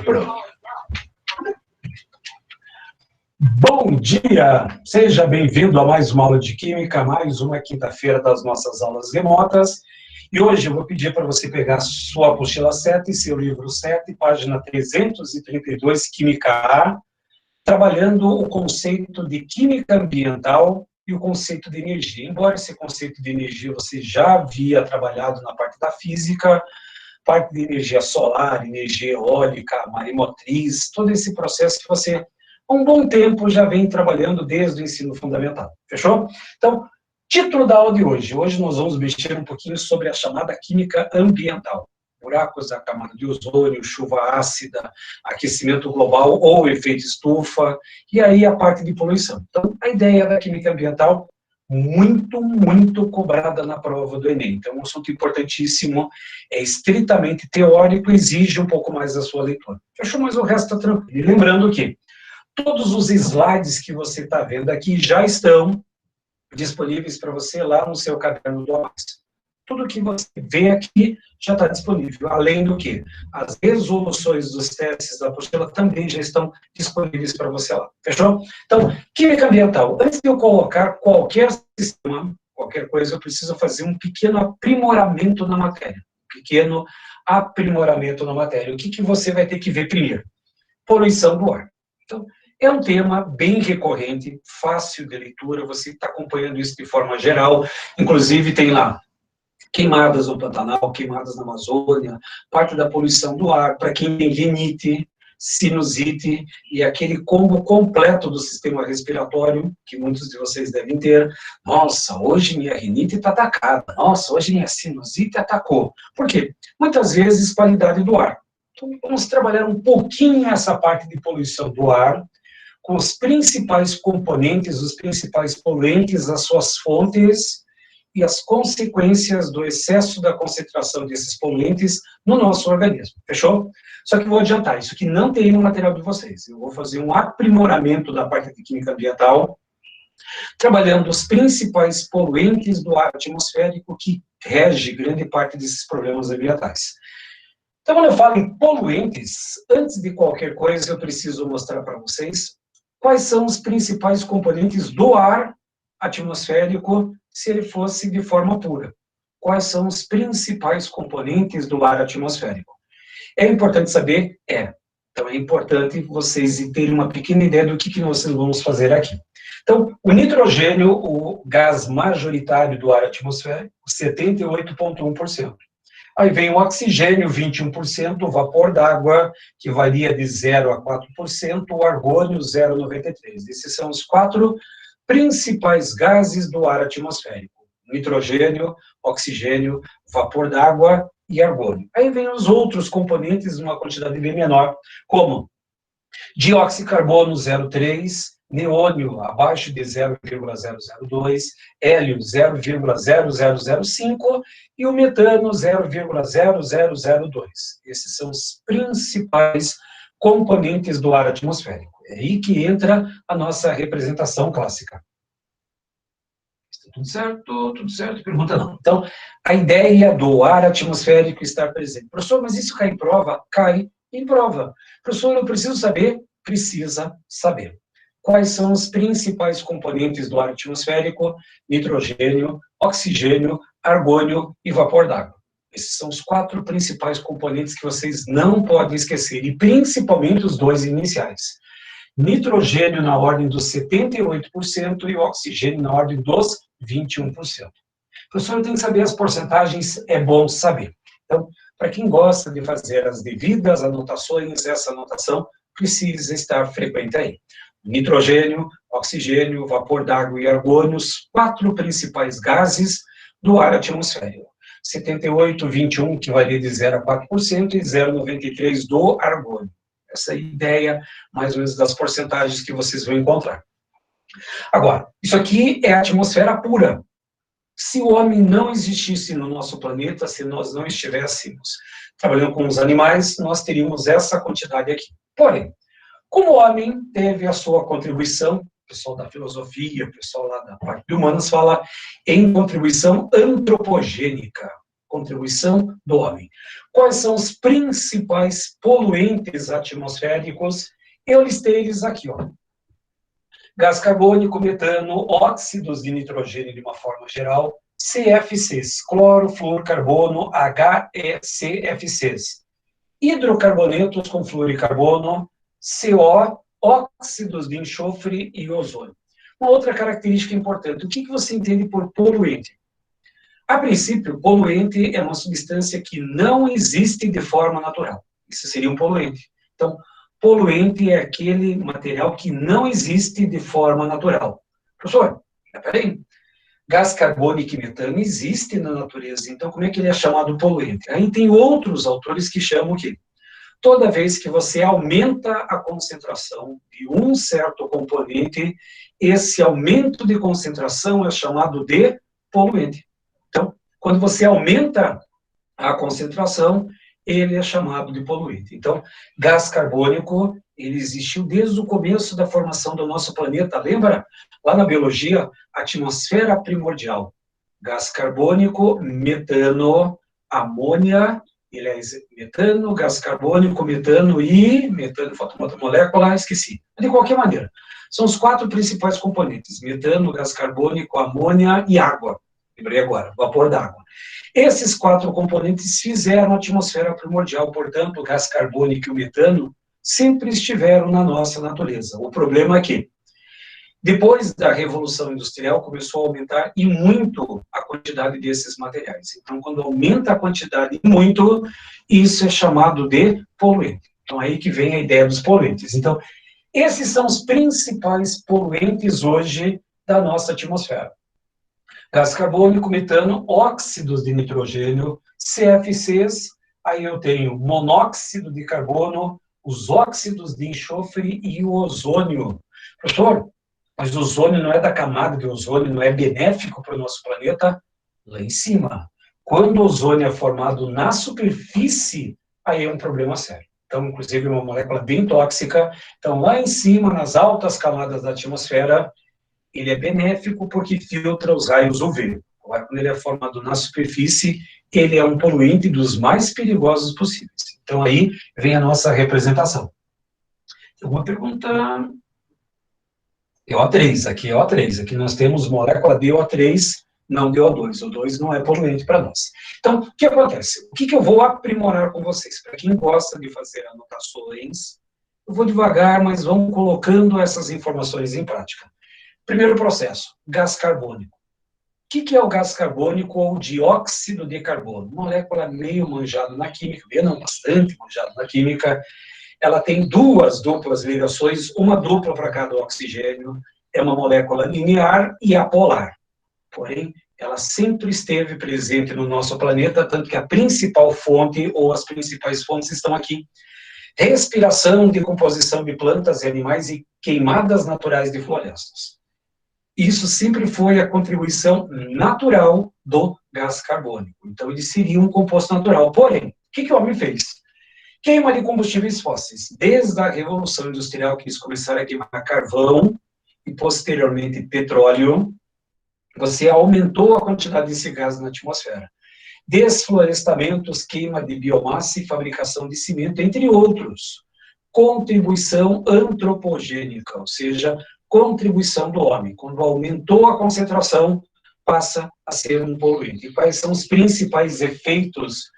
Pronto. Bom dia! Seja bem-vindo a mais uma aula de Química, mais uma quinta-feira das nossas aulas remotas. E hoje eu vou pedir para você pegar sua apostila 7, seu livro 7, página 332, Química A, trabalhando o conceito de química ambiental e o conceito de energia. Embora esse conceito de energia você já havia trabalhado na parte da física, parte de energia solar, energia eólica, maremotriz, todo esse processo que você, há um bom tempo, já vem trabalhando desde o ensino fundamental. Fechou? Então, título da aula de hoje. Hoje nós vamos mexer um pouquinho sobre a chamada química ambiental. Buracos da camada de ozônio, chuva ácida, aquecimento global ou efeito estufa, e aí a parte de poluição. Então, a ideia da química ambiental, muito cobrada na prova do Enem. Então, é um assunto importantíssimo, é estritamente teórico, exige um pouco mais da sua leitura. Fechou? Mas o resto está tranquilo. E lembrando que todos os slides que você está vendo aqui já estão disponíveis para você lá no seu caderno do Amas. Tudo que você vê aqui já está disponível. Além do que, as resoluções dos testes da apostila também já estão disponíveis para você lá. Fechou? Então, química ambiental. Antes de eu colocar qualquer sistema, qualquer coisa, eu preciso fazer um pequeno aprimoramento na matéria. O que você vai ter que ver primeiro? Poluição do ar. Então, é um tema bem recorrente, fácil de leitura, você está acompanhando isso de forma geral, inclusive tem lá queimadas no Pantanal, queimadas na Amazônia, parte da poluição do ar, para quem tem rinite, sinusite e aquele combo completo do sistema respiratório, que muitos de vocês devem ter. Nossa, hoje minha rinite está atacada, nossa, hoje minha sinusite atacou. Por quê? Muitas vezes qualidade do ar. Então, vamos trabalhar um pouquinho essa parte de poluição do ar, com os principais componentes, os principais poluentes, as suas fontes e as consequências do excesso da concentração desses poluentes no nosso organismo. Fechou? Só que vou adiantar, isso aqui não tem no material de vocês. Eu vou fazer um aprimoramento da parte de química ambiental, trabalhando os principais poluentes do ar atmosférico que rege grande parte desses problemas ambientais. Então, quando eu falo em poluentes, antes de qualquer coisa, eu preciso mostrar para vocês quais são os principais componentes do ar atmosférico se ele fosse de forma pura. Quais são os principais componentes do ar atmosférico? É importante saber? Então, é importante vocês terem uma pequena ideia do que nós vamos fazer aqui. Então, o nitrogênio, o gás majoritário do ar atmosférico, 78,1%. Aí vem o oxigênio, 21%, o vapor d'água, que varia de 0 a 4%, o argônio, 0,93%. Esses são os 4 principais gases do ar atmosférico: nitrogênio, oxigênio, vapor d'água e argônio. Aí vem os outros componentes, numa quantidade bem menor, como dióxido de carbono, 0,3%, neônio abaixo de 0,002, hélio 0,0005 e o metano 0,0002. Esses são os principais componentes do ar atmosférico. É aí que entra a nossa representação clássica. Está tudo certo? Tudo certo? Pergunta não. Então, a ideia do ar atmosférico estar presente. Professor, mas isso cai em prova? Cai em prova. Professor, eu preciso saber? Precisa saber. Quais são os principais componentes do ar atmosférico? Nitrogênio, oxigênio, argônio e vapor d'água. Esses são os 4 principais componentes que vocês não podem esquecer, e principalmente os 2 iniciais. Nitrogênio na ordem dos 78% e oxigênio na ordem dos 21%. Professor, eu tenho que saber as porcentagens, é bom saber. Então, para quem gosta de fazer as devidas anotações, essa anotação precisa estar frequente aí. Nitrogênio, oxigênio, vapor d'água e argônio, os 4 principais gases do ar atmosférico. 78, 21, que varia de 0 a 4%, e 0,93 do argônio. Essa é a ideia, mais ou menos, das porcentagens que vocês vão encontrar. Agora, isso aqui é a atmosfera pura. Se o homem não existisse no nosso planeta, se nós não estivéssemos trabalhando com os animais, nós teríamos essa quantidade aqui. Porém, como o homem teve a sua contribuição, o pessoal da filosofia, o pessoal lá da parte de humanas fala em contribuição antropogênica. contribuição do homem. Quais são os principais poluentes atmosféricos? Eu listei eles aqui, ó. Gás carbônico, metano, óxidos de nitrogênio de uma forma geral, CFCs, cloro, flúor, carbono, HECFCs, hidrocarbonetos com flúor e carbono, CO, óxidos de enxofre e ozônio. Uma outra característica importante, o que você entende por poluente? A princípio, poluente é uma substância que não existe de forma natural. Isso seria um poluente. Então, poluente é aquele material que não existe de forma natural. Professor, peraí, gás carbônico e metano existe na natureza, então como é que ele é chamado poluente? Aí tem outros autores que chamam o quê? Toda vez que você aumenta a concentração de um certo componente, esse aumento de concentração é chamado de poluente. Então, quando você aumenta a concentração, ele é chamado de poluente. Então, gás carbônico, ele existiu desde o começo da formação do nosso planeta. Lembra? Lá na biologia, atmosfera primordial. Gás carbônico, metano, amônia, metano, gás carbônico, metano e... metano, falta uma outra molécula, esqueci. De qualquer maneira, são os 4 principais componentes. Metano, gás carbônico, amônia e água. Lembrei agora, vapor d'água. Esses 4 componentes fizeram a atmosfera primordial, portanto, o gás carbônico e o metano sempre estiveram na nossa natureza. O problema é que, depois da Revolução Industrial, começou a aumentar e muito a quantidade desses materiais. Então, quando aumenta a quantidade e muito, isso é chamado de poluente. Então, aí que vem a ideia dos poluentes. Então, esses são os principais poluentes hoje da nossa atmosfera. Gás carbônico, metano, óxidos de nitrogênio, CFCs, aí eu tenho monóxido de carbono, os óxidos de enxofre e o ozônio. Professor, mas o ozônio não é da camada de ozônio, não é benéfico para o nosso planeta? Lá em cima. Quando o ozônio é formado na superfície, aí é um problema sério. Então, inclusive, é uma molécula bem tóxica. Então, lá em cima, nas altas camadas da atmosfera, ele é benéfico porque filtra os raios UV. Agora, quando ele é formado na superfície, ele é um poluente dos mais perigosos possíveis. Então, aí vem a nossa representação. Tem alguma pergunta? O3, aqui é O3. Aqui nós temos molécula de O3, não de O2. O 2 não é poluente para nós. Então, o que acontece? O que eu vou aprimorar com vocês? Para quem gosta de fazer anotações, eu vou devagar, mas vamos colocando essas informações em prática. Primeiro processo, gás carbônico. O que é o gás carbônico ou dióxido de carbono? Molécula meio manjada na química, não, bastante manjada na química. Ela tem 2 duplas ligações, uma dupla para cada oxigênio, é uma molécula linear e apolar. Porém, ela sempre esteve presente no nosso planeta, tanto que a principal fonte, ou as principais fontes estão aqui. Respiração, decomposição de plantas e animais e queimadas naturais de florestas. Isso sempre foi a contribuição natural do gás carbônico. Então, ele seria um composto natural. Porém, o que o homem fez? Queima de combustíveis fósseis. Desde a Revolução Industrial, que eles começaram a queimar carvão e, posteriormente, petróleo, você aumentou a quantidade desse gás na atmosfera. Desflorestamentos, queima de biomassa e fabricação de cimento, entre outros. Contribuição antropogênica, ou seja, contribuição do homem. Quando aumentou a concentração, passa a ser um poluente. E quais são os principais efeitos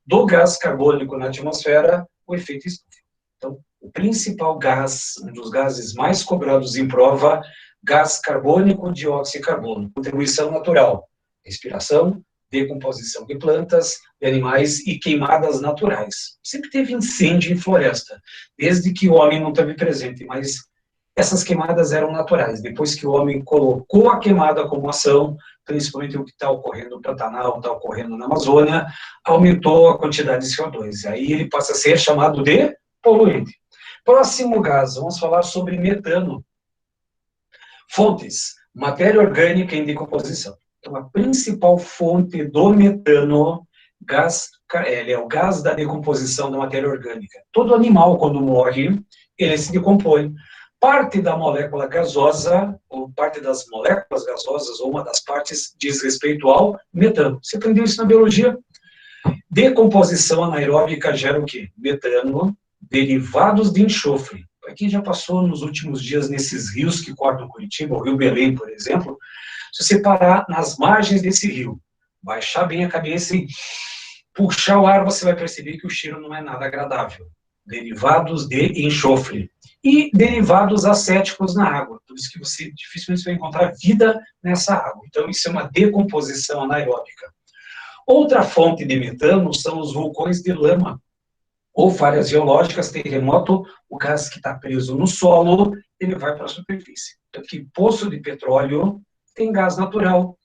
do gás carbônico na atmosfera? O efeito estufa. Então, o principal gás, um dos gases mais cobrados em prova, gás carbônico, dióxido de carbono. Contribuição natural, respiração, decomposição de plantas, de animais e queimadas naturais. Sempre teve incêndio em floresta, desde que o homem não esteve presente, mas essas queimadas eram naturais. Depois que o homem colocou a queimada como ação, principalmente o que está ocorrendo no Pantanal, está ocorrendo na Amazônia, aumentou a quantidade de CO2. Aí ele passa a ser chamado de poluente. Próximo gás, vamos falar sobre metano. Fontes, matéria orgânica em decomposição. Então, a principal fonte do metano, ele é o gás da decomposição da matéria orgânica. Todo animal, quando morre, ele se decompõe. Parte da molécula gasosa, ou parte das moléculas gasosas, ou uma das partes, diz respeito ao metano. Você aprendeu isso na biologia? Decomposição anaeróbica gera o quê? Metano, derivados de enxofre. Para quem já passou nos últimos dias nesses rios que cortam Curitiba, o Rio Belém, por exemplo, se você parar nas margens desse rio, baixar bem a cabeça e puxar o ar, você vai perceber que o cheiro não é nada agradável. Derivados de enxofre. E derivados acéticos na água. Por isso que você dificilmente vai encontrar vida nessa água. Então, isso é uma decomposição anaeróbica. Outra fonte de metano são os vulcões de lama, ou falhas geológicas, terremoto, o gás que está preso no solo, ele vai para a superfície. Tanto que poço de petróleo tem gás natural.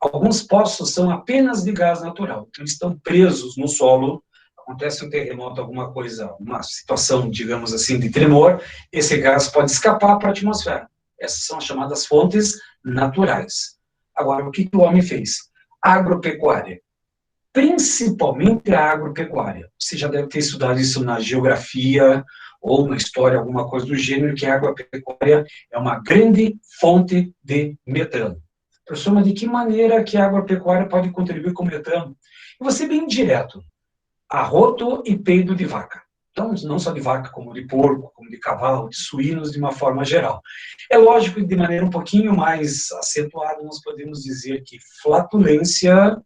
Alguns poços são apenas de gás natural. Então, eles estão presos no solo, acontece um terremoto, alguma coisa, uma situação, digamos assim, de tremor, esse gás pode escapar para a atmosfera. Essas são as chamadas fontes naturais. Agora, o que o homem fez? Agropecuária. Principalmente a agropecuária. Você já deve ter estudado isso na geografia ou na história, alguma coisa do gênero, que a agropecuária é uma grande fonte de metano. Professor, mas de que maneira que a agropecuária pode contribuir com o metano? Eu vou ser bem direto. Arroto e peido de vaca. Então, não só de vaca, como de porco, como de cavalo, de suínos, de uma forma geral. É lógico que, de maneira um pouquinho mais acentuada, nós podemos dizer que flatulência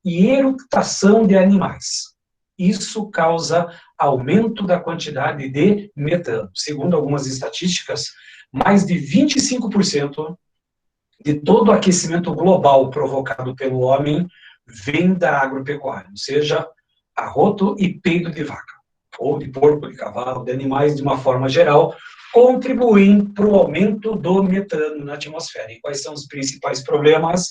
e eructação de animais. Isso causa aumento da quantidade de metano. Segundo algumas estatísticas, mais de 25% de todo o aquecimento global provocado pelo homem vem da agropecuária, ou seja, arroto e peido de vaca, ou de porco, de cavalo, de animais de uma forma geral, contribuem para o aumento do metano na atmosfera. E quais são os principais problemas?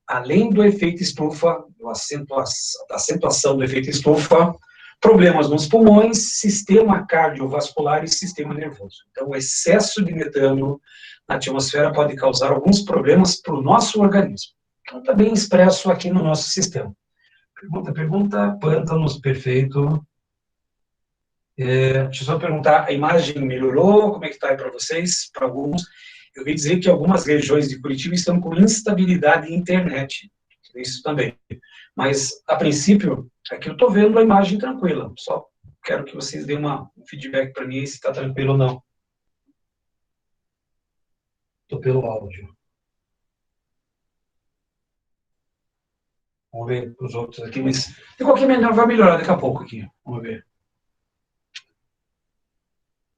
Além do efeito estufa, da acentuação do efeito estufa, problemas nos pulmões, sistema cardiovascular e sistema nervoso. Então, o excesso de metano na atmosfera pode causar alguns problemas para o nosso organismo. Então, está bem expresso aqui no nosso sistema. Pergunta, pântanos, perfeito. Deixa eu só perguntar, a imagem melhorou? Como é que está aí para vocês? Para alguns, eu ouvi dizer que algumas regiões de Curitiba estão com instabilidade de internet. Isso também. Mas, a princípio, aqui eu estou vendo a imagem tranquila. Só quero que vocês deem um feedback para mim se está tranquilo ou não. Estou pelo áudio. Vamos ver os outros aqui, mas de qualquer maneira vai melhorar daqui a pouco aqui. Vamos ver.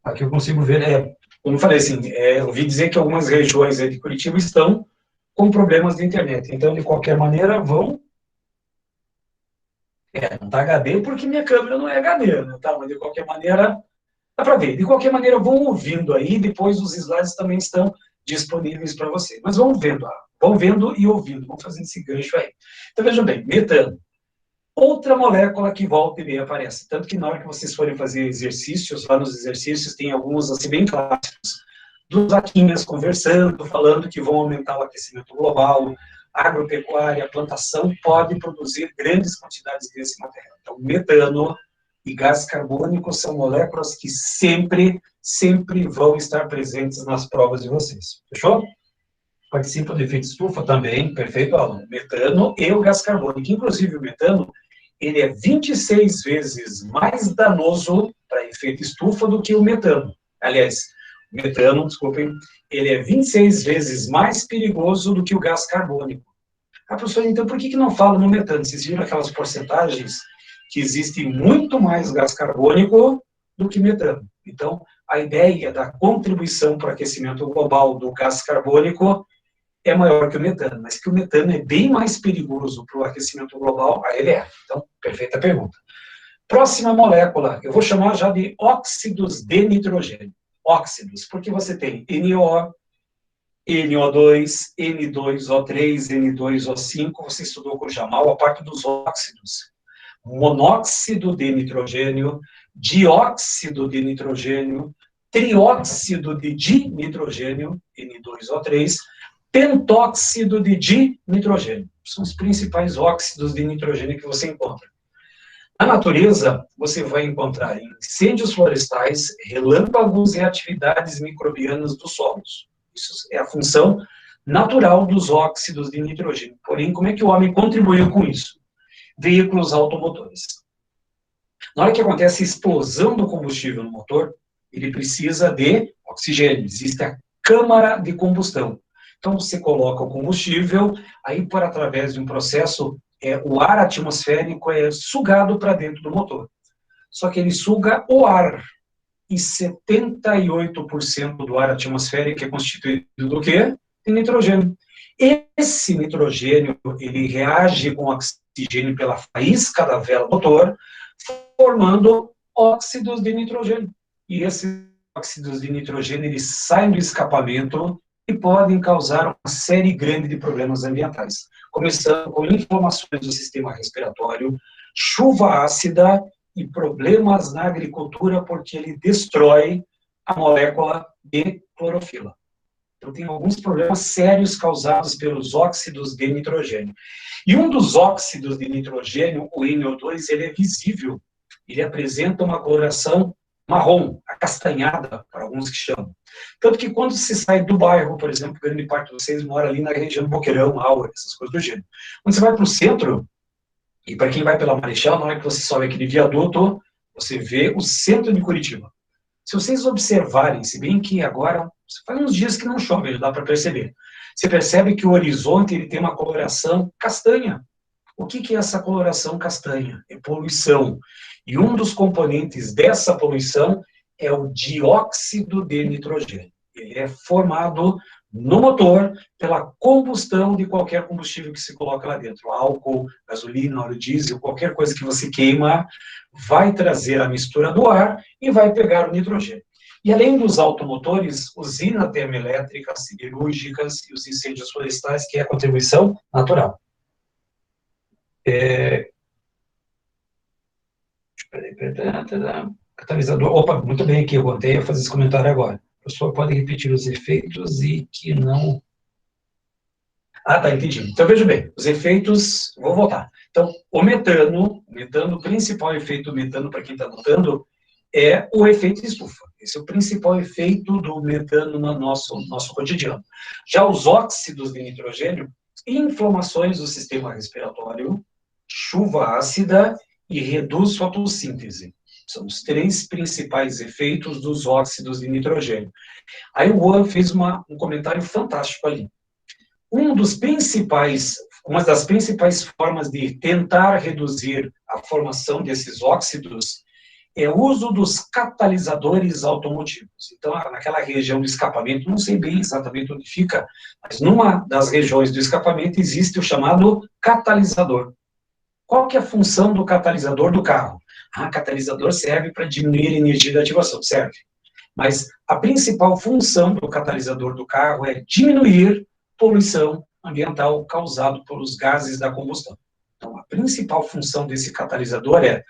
Aqui eu consigo ver, como eu falei assim, eu ouvi dizer que algumas regiões de Curitiba estão com problemas de internet. Então, de qualquer maneira, vão... não está HD porque minha câmera não é HD, né? Tá? Mas de qualquer maneira, dá para ver. De qualquer maneira, vão ouvindo aí, depois os slides também estão disponíveis para você. Mas vão vendo e ouvindo, vão fazendo esse gancho aí. Então, vejam bem, metano. Outra molécula que volta e meia aparece. Tanto que na hora que vocês forem fazer exercícios, lá nos exercícios tem alguns, assim, bem clássicos, dos vaquinhas conversando, falando que vão aumentar o aquecimento global, agropecuária, a plantação pode produzir grandes quantidades desse material. Então, metano e gás carbônico são moléculas que sempre vão estar presentes nas provas de vocês. Fechou? Participa do efeito estufa também, perfeito, aluno. Metano e o gás carbônico. Inclusive, o metano, ele é 26 vezes mais danoso para efeito estufa do que o metano. Aliás, o metano, desculpem, ele é 26 vezes mais perigoso do que o gás carbônico. Professor, então por que não fala no metano? Vocês viram aquelas porcentagens que existe muito mais gás carbônico do que metano. Então, a ideia da contribuição para o aquecimento global do gás carbônico é maior que o metano, mas que o metano é bem mais perigoso para o aquecimento global, ele é. Então, perfeita pergunta. Próxima molécula, eu vou chamar já de óxidos de nitrogênio. Óxidos, porque você tem NO, NO2, N2O3, N2O5, você estudou com o Jamal a parte dos óxidos. Monóxido de nitrogênio, dióxido de nitrogênio, trióxido de dinitrogênio, N2O3, pentóxido de dinitrogênio. São os principais óxidos de nitrogênio que você encontra. Na natureza, você vai encontrar incêndios florestais, relâmpagos e atividades microbianas dos solos. Isso é a função natural dos óxidos de nitrogênio. Porém, como é que o homem contribuiu com isso? veículos automotores. Na hora que acontece a explosão do combustível no motor, ele precisa de oxigênio, existe a câmara de combustão. Então, você coloca o combustível, aí por através de um processo, o ar atmosférico é sugado para dentro do motor. Só que ele suga o ar, e 78% do ar atmosférico é constituído do quê? De nitrogênio. Esse nitrogênio, ele reage com oxigênio pela faísca da vela do motor, formando óxidos de nitrogênio. E esses óxidos de nitrogênio, eles saem do escapamento e podem causar uma série grande de problemas ambientais, começando com inflamações do sistema respiratório, chuva ácida e problemas na agricultura, porque ele destrói a molécula de clorofila. Então, tem alguns problemas sérios causados pelos óxidos de nitrogênio. E um dos óxidos de nitrogênio, o NO2, ele é visível. Ele apresenta uma coloração marrom, acastanhada, para alguns que chamam. Tanto que quando se sai do bairro, por exemplo, grande parte de vocês mora ali na região do Boqueirão, Aura, essas coisas do gênero. Quando você vai para o centro, e para quem vai pela Marechal, na hora que você sobe aquele viaduto, você vê o centro de Curitiba. Se vocês observarem, se bem que agora, faz uns dias que não chove, dá para perceber. Você percebe que o horizonte ele tem uma coloração castanha. O que é essa coloração castanha? É poluição. E um dos componentes dessa poluição é o dióxido de nitrogênio. Ele é formado no motor pela combustão de qualquer combustível que se coloca lá dentro. Álcool, gasolina, óleo diesel, qualquer coisa que você queima, vai trazer a mistura do ar e vai pegar o nitrogênio. E além dos automotores, usinas termoelétricas, siderúrgicas e os incêndios florestais, que é a contribuição natural. Catalisador. Opa, muito bem aqui, eu voltei a fazer esse comentário agora. O professor pode repetir os efeitos e que não... Ah, tá, entendi. Então, veja bem, os efeitos... Vou voltar. Então, o metano, o principal efeito do metano, para quem está notando, é o efeito estufa. Esse é o principal efeito do metano no nosso cotidiano. Já os óxidos de nitrogênio, inflamações do sistema respiratório, chuva ácida e reduz fotossíntese. São os três principais efeitos dos óxidos de nitrogênio. Aí o Juan fez um comentário fantástico ali. Uma das principais formas de tentar reduzir a formação desses óxidos é o uso dos catalisadores automotivos. Então, naquela região do escapamento, não sei bem exatamente onde fica, mas numa das regiões do escapamento existe o chamado catalisador. Qual que é a função do catalisador do carro? Catalisador serve para diminuir a energia da ativação, serve. Mas a principal função do catalisador do carro é diminuir poluição ambiental causada pelos gases da combustão. Então, a principal função desse catalisador é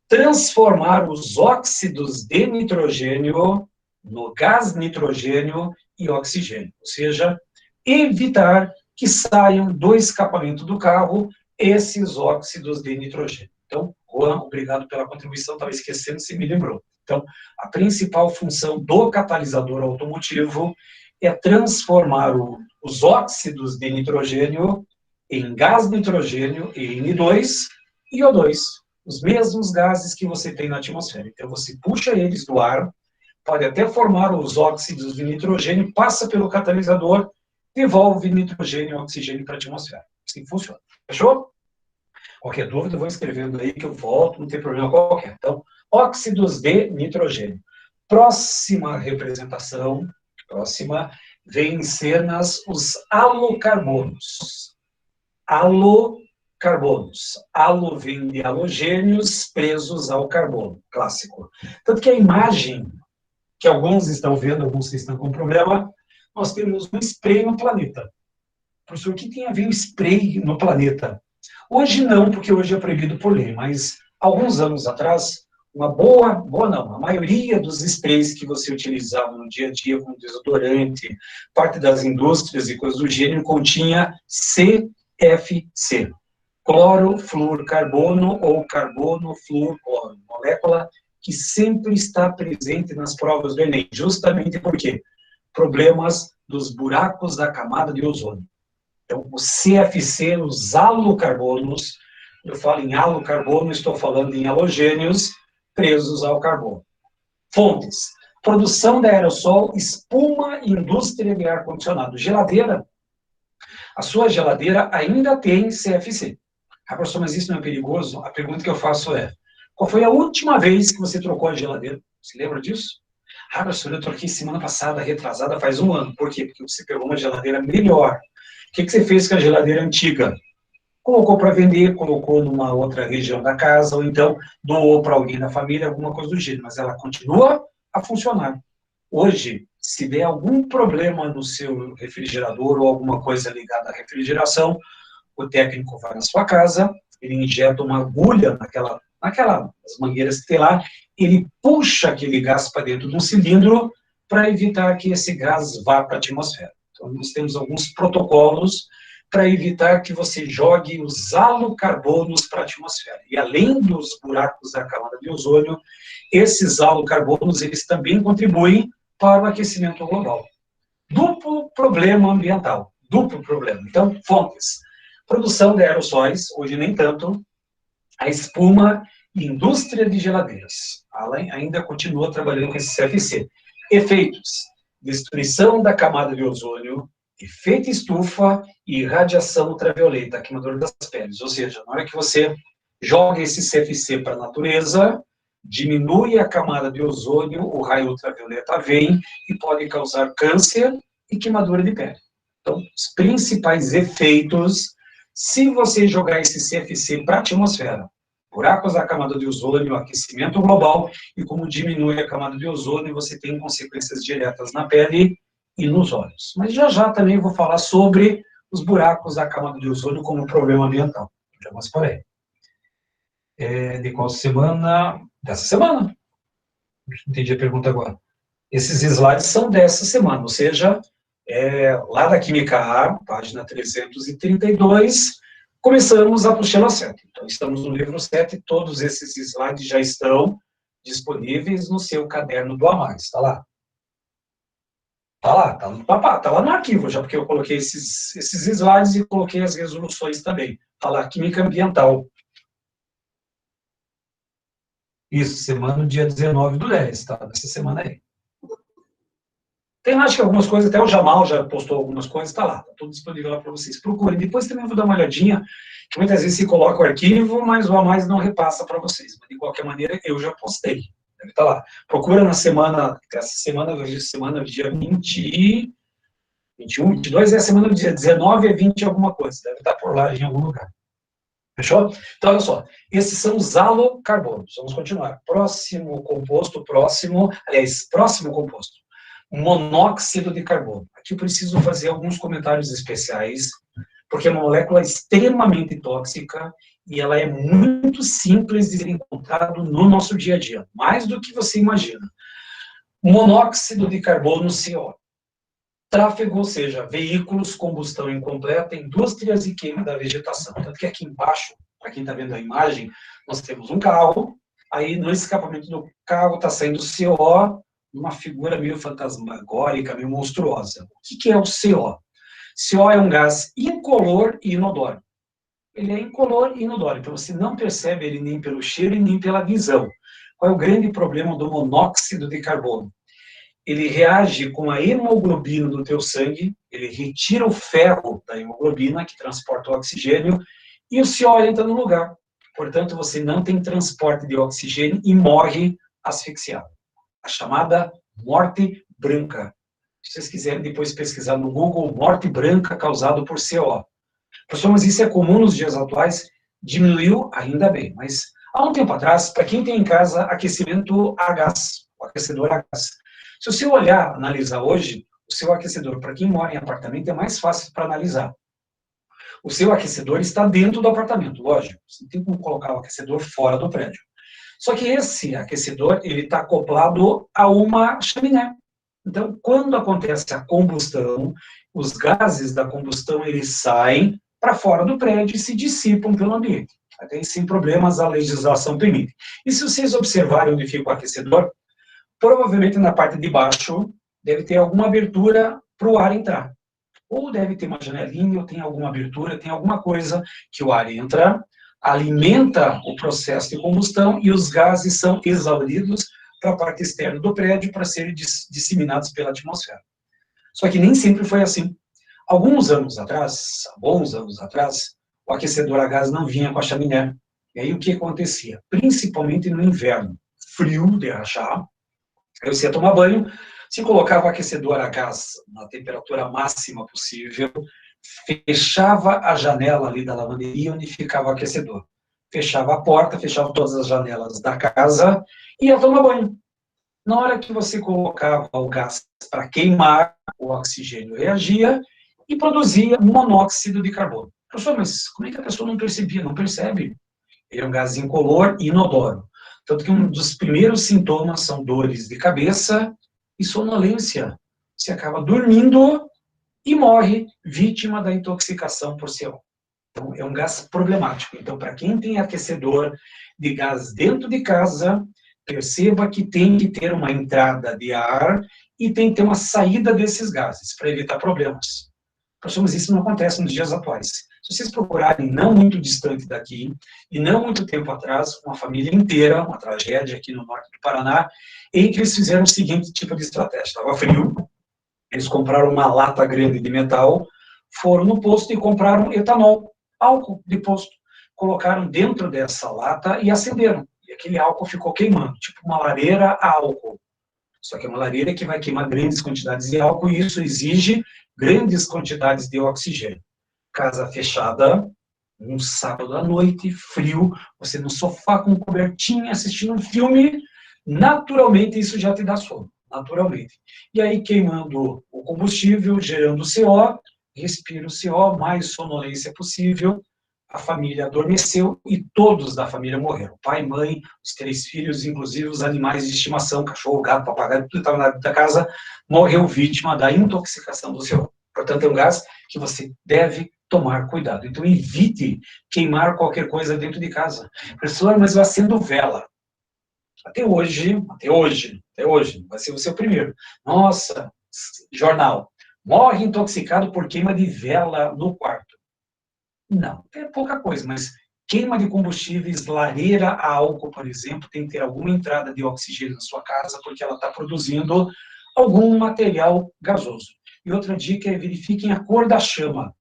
transformar os óxidos de nitrogênio no gás nitrogênio e oxigênio, ou seja, evitar que saiam do escapamento do carro esses óxidos de nitrogênio. Então, Juan, obrigado pela contribuição, estava esquecendo, se me lembrou. Então, a principal função do catalisador automotivo é transformar os óxidos de nitrogênio em gás nitrogênio, N2 e O2, os mesmos gases que você tem na atmosfera. Então, você puxa eles do ar, pode até formar os óxidos de nitrogênio, passa pelo catalisador, devolve nitrogênio e oxigênio para a atmosfera. Assim funciona. Fechou? Qualquer dúvida, eu vou escrevendo aí que eu volto, não tem problema qualquer. Então, óxidos de nitrogênio. Próxima representação, vem em cenas os halocarbonos. Halocarbonos. Halo vem de halogênios presos ao carbono, clássico. Tanto que a imagem que alguns estão vendo, alguns que estão com problema, nós temos um spray no planeta. Professor, o que tem a ver um spray no planeta? Hoje não, porque hoje é proibido por lei, mas alguns anos atrás, a maioria dos sprays que você utilizava no dia a dia como desodorante, parte das indústrias e coisas do gênero, continha CFC, clorofluorcarbono ou carbono-fluorcloro, molécula que sempre está presente nas provas do Enem, justamente porque problemas dos buracos da camada de ozônio. Então, o CFC, os halocarbonos, Eu falo em halocarbono, estou falando em halogênios presos ao carbono. Fontes: produção de aerossol, espuma, indústria de ar-condicionado. Geladeira: a sua geladeira ainda tem CFC. Ah, professor, mas isso não é perigoso? A pergunta que eu faço é: qual foi a última vez que você trocou a geladeira? Você lembra disso? Ah, professor, eu troquei semana passada, retrasada, faz um ano. Por quê? Porque você pegou uma geladeira melhor. O que você fez com a geladeira antiga? Colocou para vender, colocou numa outra região da casa, ou então doou para alguém da família, alguma coisa do gênero, mas ela continua a funcionar. Hoje, se der algum problema no seu refrigerador ou alguma coisa ligada à refrigeração, o técnico vai na sua casa, ele injeta uma agulha naquelas mangueiras que tem lá, ele puxa aquele gás para dentro de um cilindro para evitar que esse gás vá para a atmosfera. Então, nós temos alguns protocolos para evitar que você jogue os halocarbonos para a atmosfera. E além dos buracos da camada de ozônio, esses halocarbonos, eles também contribuem para o aquecimento global. Duplo problema ambiental, duplo problema. Então, fontes: produção de aerossóis, hoje nem tanto, a espuma, indústria de geladeiras. Ela ainda continua trabalhando com esse CFC. Efeitos: destruição da camada de ozônio, efeito estufa e radiação ultravioleta, queimador das peles. Ou seja, na hora que você joga esse CFC para a natureza, diminui a camada de ozônio, o raio ultravioleta vem e pode causar câncer e queimadura de pele. Então, os principais efeitos, se você jogar esse CFC para a atmosfera: buracos da camada de ozônio, aquecimento global, e como diminui a camada de ozônio, você tem consequências diretas na pele e nos olhos. Mas já também vou falar sobre os buracos da camada de ozônio como problema ambiental. Já mais parei. De qual semana? Dessa semana. Entendi a pergunta agora. Esses slides são dessa semana, ou seja, lá da Química A, página 332, começamos a apostila 7. Então, estamos no livro 7, todos esses slides já estão disponíveis no seu caderno do A+, está lá. Tá lá no arquivo, já porque eu coloquei esses slides e coloquei as resoluções também. Está lá, Química Ambiental. Isso, semana, dia 19/10, tá? Dessa semana aí. Tem, acho que algumas coisas, até o Jamal já postou algumas coisas, está lá, está tudo disponível lá para vocês. Procurem, depois também vou dar uma olhadinha, que muitas vezes se coloca o arquivo, mas o A+ não repassa para vocês. Mas, de qualquer maneira, eu já postei. Deve estar lá. Procura na semana, essa semana dia 20, 21, 22, é a semana do dia 19 a 20 alguma coisa. Deve estar por lá em algum lugar. Fechou? Então, olha só. Esses são os halocarbonos. Vamos continuar. Próximo composto. Próximo composto: monóxido de carbono. Aqui eu preciso fazer alguns comentários especiais, porque é uma molécula extremamente tóxica e ela é muito simples de ser encontrado no nosso dia a dia, mais do que você imagina. Monóxido de carbono, CO. Tráfego, ou seja, veículos, combustão incompleta, indústrias e queima da vegetação. Tanto que aqui embaixo, para quem está vendo a imagem, nós temos um carro, aí no escapamento do carro está saindo CO, uma figura meio fantasmagórica, meio monstruosa. O que é o CO? CO é um gás incolor e inodoro. Ele é incolor e inodoro, então você não percebe ele nem pelo cheiro e nem pela visão. Qual é o grande problema do monóxido de carbono? Ele reage com a hemoglobina do teu sangue, ele retira o ferro da hemoglobina, que transporta o oxigênio, e o CO entra no lugar. Portanto, você não tem transporte de oxigênio e morre asfixiado. A chamada morte branca. Se vocês quiserem depois pesquisar no Google, morte branca causada por CO. Professor, mas isso é comum nos dias atuais? Diminuiu, ainda bem, mas há um tempo atrás, para quem tem em casa aquecimento a gás, o aquecedor a gás, se você olhar, analisar hoje, o seu aquecedor, para quem mora em apartamento, é mais fácil para analisar. O seu aquecedor está dentro do apartamento, lógico, você não tem como colocar o aquecedor fora do prédio. Só que esse aquecedor, ele está acoplado a uma chaminé. Então, quando acontece a combustão, os gases da combustão, eles saem para fora do prédio e se dissipam pelo ambiente. Até sem problemas, a legislação permite. E se vocês observarem onde fica o aquecedor, provavelmente na parte de baixo deve ter alguma abertura para o ar entrar. Ou deve ter uma janelinha, ou tem alguma abertura, tem alguma coisa que o ar entra, alimenta o processo de combustão e os gases são exauridos para a parte externa do prédio para serem disseminados pela atmosfera. Só que nem sempre foi assim. Alguns anos atrás, bons anos atrás, o aquecedor a gás não vinha com a chaminé. E aí o que acontecia? Principalmente no inverno, frio de rachar, aí você ia tomar banho, se colocava o aquecedor a gás na temperatura máxima possível, fechava a janela ali da lavanderia onde ficava o aquecedor. Fechava a porta, fechava todas as janelas da casa e ia tomar banho. Na hora que você colocava o gás para queimar, o oxigênio reagia e produzia monóxido de carbono. Professor, mas como é que a pessoa não percebia? Não percebe. Ele é um gás incolor e inodoro. Tanto que um dos primeiros sintomas são dores de cabeça e sonolência. Você acaba dormindo e morre vítima da intoxicação por CO. Então, é um gás problemático. Então, para quem tem aquecedor de gás dentro de casa, perceba que tem que ter uma entrada de ar e tem que ter uma saída desses gases, para evitar problemas. Mas isso não acontece nos dias atuais. Se vocês procurarem, não muito distante daqui, e não muito tempo atrás, uma família inteira, uma tragédia aqui no norte do Paraná, em que eles fizeram o seguinte tipo de estratégia. Estava frio, eles compraram uma lata grande de metal, foram no posto e compraram etanol, álcool de posto. Colocaram dentro dessa lata e acenderam. E aquele álcool ficou queimando, tipo uma lareira a álcool. Só que é uma lareira que vai queimar grandes quantidades de álcool e isso exige grandes quantidades de oxigênio. Casa fechada, um sábado à noite, frio, você no sofá com cobertinha, assistindo um filme, naturalmente isso já te dá sono, naturalmente. E aí queimando o combustível, gerando CO, respira o CO, mais sonolência possível, a família adormeceu e todos da família morreram. Pai, mãe, os 3 filhos, inclusive os animais de estimação, cachorro, gato, papagaio, tudo que estava na da casa, morreu vítima da intoxicação do CO. Portanto, é um gás que você deve tomar cuidado. Então, evite queimar qualquer coisa dentro de casa. Professor, mas eu acendo vela. Até hoje, vai ser o seu primeiro. Nossa, jornal. Morre intoxicado por queima de vela no quarto. Não, é pouca coisa, mas queima de combustíveis, lareira a álcool, por exemplo, tem que ter alguma entrada de oxigênio na sua casa, porque ela está produzindo algum material gasoso. E outra dica é verifiquem a cor da chama.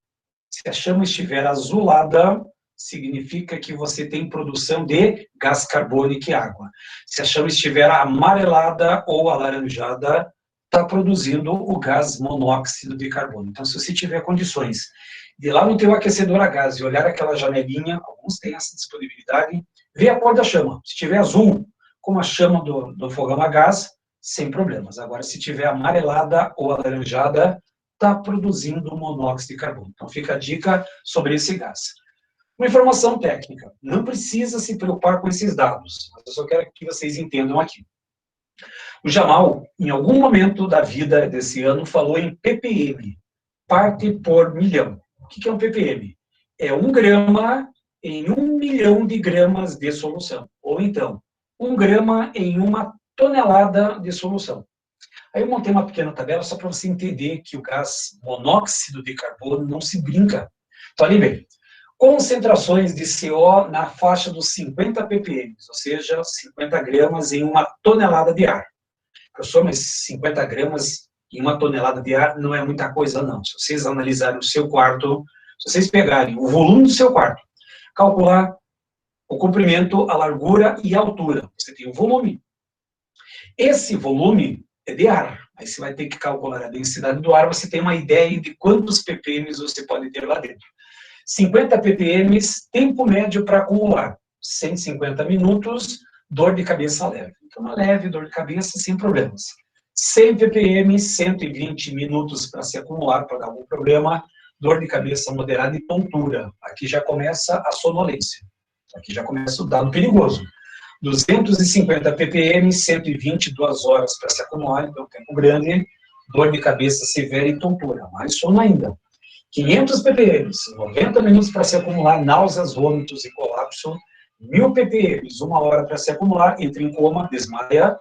Se a chama estiver azulada, significa que você tem produção de gás carbônico e água. Se a chama estiver amarelada ou alaranjada, está produzindo o gás monóxido de carbono. Então, se você tiver condições de lá no teu aquecedor a gás e olhar aquela janelinha, alguns têm essa disponibilidade, vê a cor da chama. Se tiver azul, como a chama do fogão a gás, sem problemas. Agora, se tiver amarelada ou alaranjada, está produzindo monóxido de carbono. Então, fica a dica sobre esse gás. Uma informação técnica. Não precisa se preocupar com esses dados, mas eu só quero que vocês entendam aqui. O Jamal, em algum momento da vida desse ano, falou em ppm, parte por milhão. O que é um ppm? É 1 grama em 1 milhão de gramas de solução. Ou então, 1 grama em 1 tonelada de solução. Aí eu montei uma pequena tabela só para você entender que o gás monóxido de carbono não se brinca. Então, ali bem, concentrações de CO na faixa dos 50 ppm, ou seja, 50 gramas em 1 tonelada de ar. Professor, mas 50 gramas em 1 tonelada de ar não é muita coisa, não. Se vocês analisarem o seu quarto, se vocês pegarem o volume do seu quarto, calcular o comprimento, a largura e a altura, você tem o volume. Esse volume é de ar. Aí você vai ter que calcular a densidade do ar, você tem uma ideia de quantos ppm você pode ter lá dentro. 50 ppm, tempo médio para acumular. 150 minutos, dor de cabeça leve. Então, uma leve dor de cabeça, sem problemas. 100 ppm, 120 minutos para se acumular, para dar algum problema, dor de cabeça moderada e tontura. Aqui já começa a sonolência. Aqui já começa o dado perigoso. 250 ppm, 122 horas para se acumular, então tempo grande, dor de cabeça severa e tontura, mais sono ainda. 500 ppm, 90 minutos para se acumular, náuseas, vômitos e colapso. 1000 ppm, 1 hora para se acumular, entra em coma, desmaia.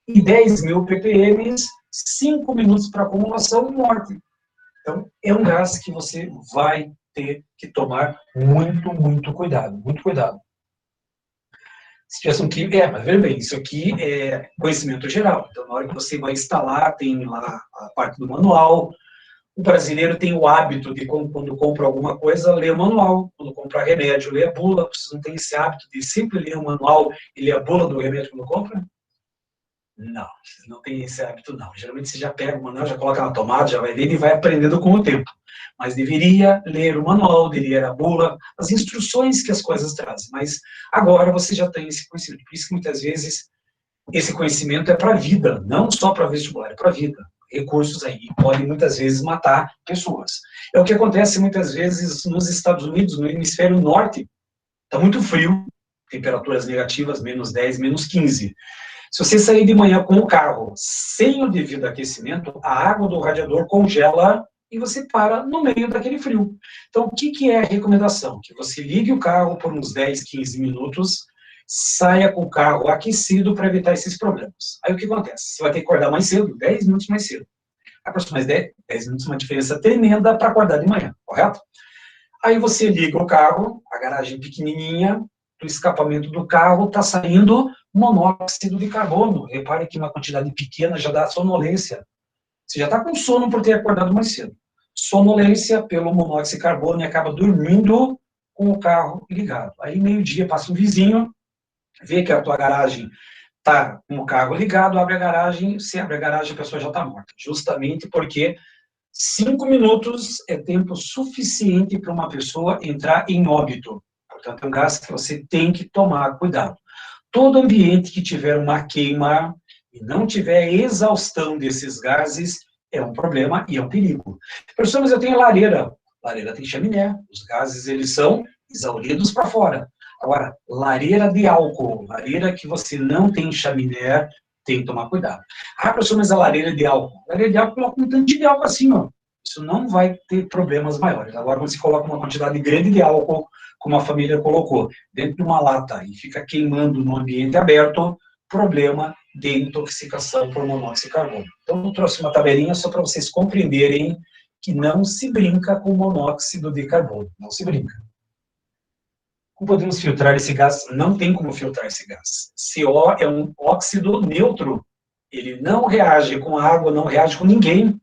E 10.000 ppm, 5 minutos para acumulação e morte. Então, é um gás que você vai ter que tomar muito cuidado, muito cuidado. Situação que, mas veja bem, isso aqui é conhecimento geral. Então, na hora que você vai instalar, tem lá a parte do manual. O brasileiro tem o hábito de, quando compra alguma coisa, ler o manual. Quando compra remédio, ler a bula. Vocês não têm esse hábito de sempre ler o manual e ler a bula do remédio quando compra? Não, vocês não têm esse hábito, não. Geralmente você já pega o manual, já coloca na tomada, já vai lendo e vai aprendendo com o tempo. Mas deveria ler o manual, deveria ler a bula, as instruções que as coisas trazem. Mas agora você já tem esse conhecimento. Por isso que muitas vezes esse conhecimento é para a vida, não só para vestibular, é para a vida. Recursos aí podem muitas vezes matar pessoas. É o que acontece muitas vezes nos Estados Unidos, no hemisfério norte. Está muito frio, temperaturas negativas, -10, -15. Se você sair de manhã com o carro sem o devido aquecimento, a água do radiador congela e você para no meio daquele frio. Então, o que é a recomendação? Que você ligue o carro por uns 10, 15 minutos, saia com o carro aquecido para evitar esses problemas. Aí o que acontece? Você vai ter que acordar mais cedo, 10 minutos mais cedo. Aproximadamente 10 minutos, uma diferença tremenda para acordar de manhã, correto? Aí você liga o carro, a garagem pequenininha, do escapamento do carro está saindo monóxido de carbono. Repare que uma quantidade pequena já dá sonolência. Você já está com sono por ter acordado mais cedo. Sonolência pelo monóxido de carbono e acaba dormindo com o carro ligado. Aí, meio-dia, passa um vizinho, vê que a tua garagem está com o carro ligado, abre a garagem, se abre a garagem, a pessoa já está morta. Justamente porque 5 minutos é tempo suficiente para uma pessoa entrar em óbito. Portanto, é um gás que você tem que tomar cuidado. Todo ambiente que tiver uma queima e não tiver exaustão desses gases é um problema e é um perigo. Professor, mas eu tenho lareira. Lareira tem chaminé. Os gases, eles são exauridos para fora. Agora, lareira de álcool, lareira que você não tem chaminé, tem que tomar cuidado. Ah, professor, mas a lareira de álcool? Lareira de álcool, coloca um tanto de álcool assim, ó. Isso não vai ter problemas maiores. Agora, quando você coloca uma quantidade grande de álcool, como a família colocou, dentro de uma lata e fica queimando no ambiente aberto, problema de intoxicação por monóxido de carbono. Então, eu trouxe uma tabelinha só para vocês compreenderem que não se brinca com monóxido de carbono. Não se brinca. Como podemos filtrar esse gás? Não tem como filtrar esse gás. CO é um óxido neutro. Ele não reage com água, não reage com ninguém.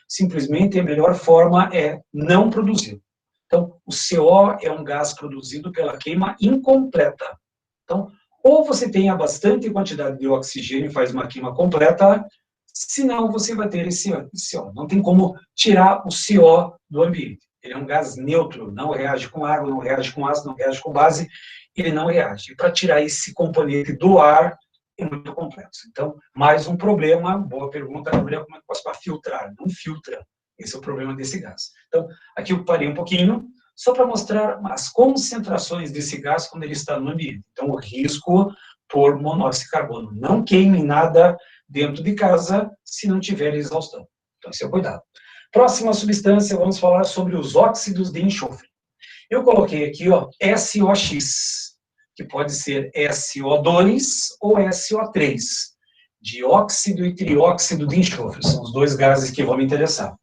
Simplesmente a melhor forma é não produzir. Então, o CO é um gás produzido pela queima incompleta. Então, ou você tenha bastante quantidade de oxigênio e faz uma queima completa, senão você vai ter esse CO. Não tem como tirar o CO do ambiente. Ele é um gás neutro, não reage com água, não reage com ácido, não reage com base, ele não reage. E para tirar esse componente do ar, é muito complexo. Então, mais um problema, boa pergunta, Gabriel, como é que eu posso para filtrar? Não filtra. Esse é o problema desse gás. Então, aqui eu parei um pouquinho, só para mostrar as concentrações desse gás quando ele está no ambiente. Então, o risco por monóxido de carbono. Não queime nada dentro de casa se não tiver exaustão. Então, esse é o cuidado. Próxima substância, vamos falar sobre os óxidos de enxofre. Eu coloquei aqui, ó, SOX, que pode ser SO2 ou SO3, dióxido e trióxido de enxofre. São os dois gases que vão me interessar.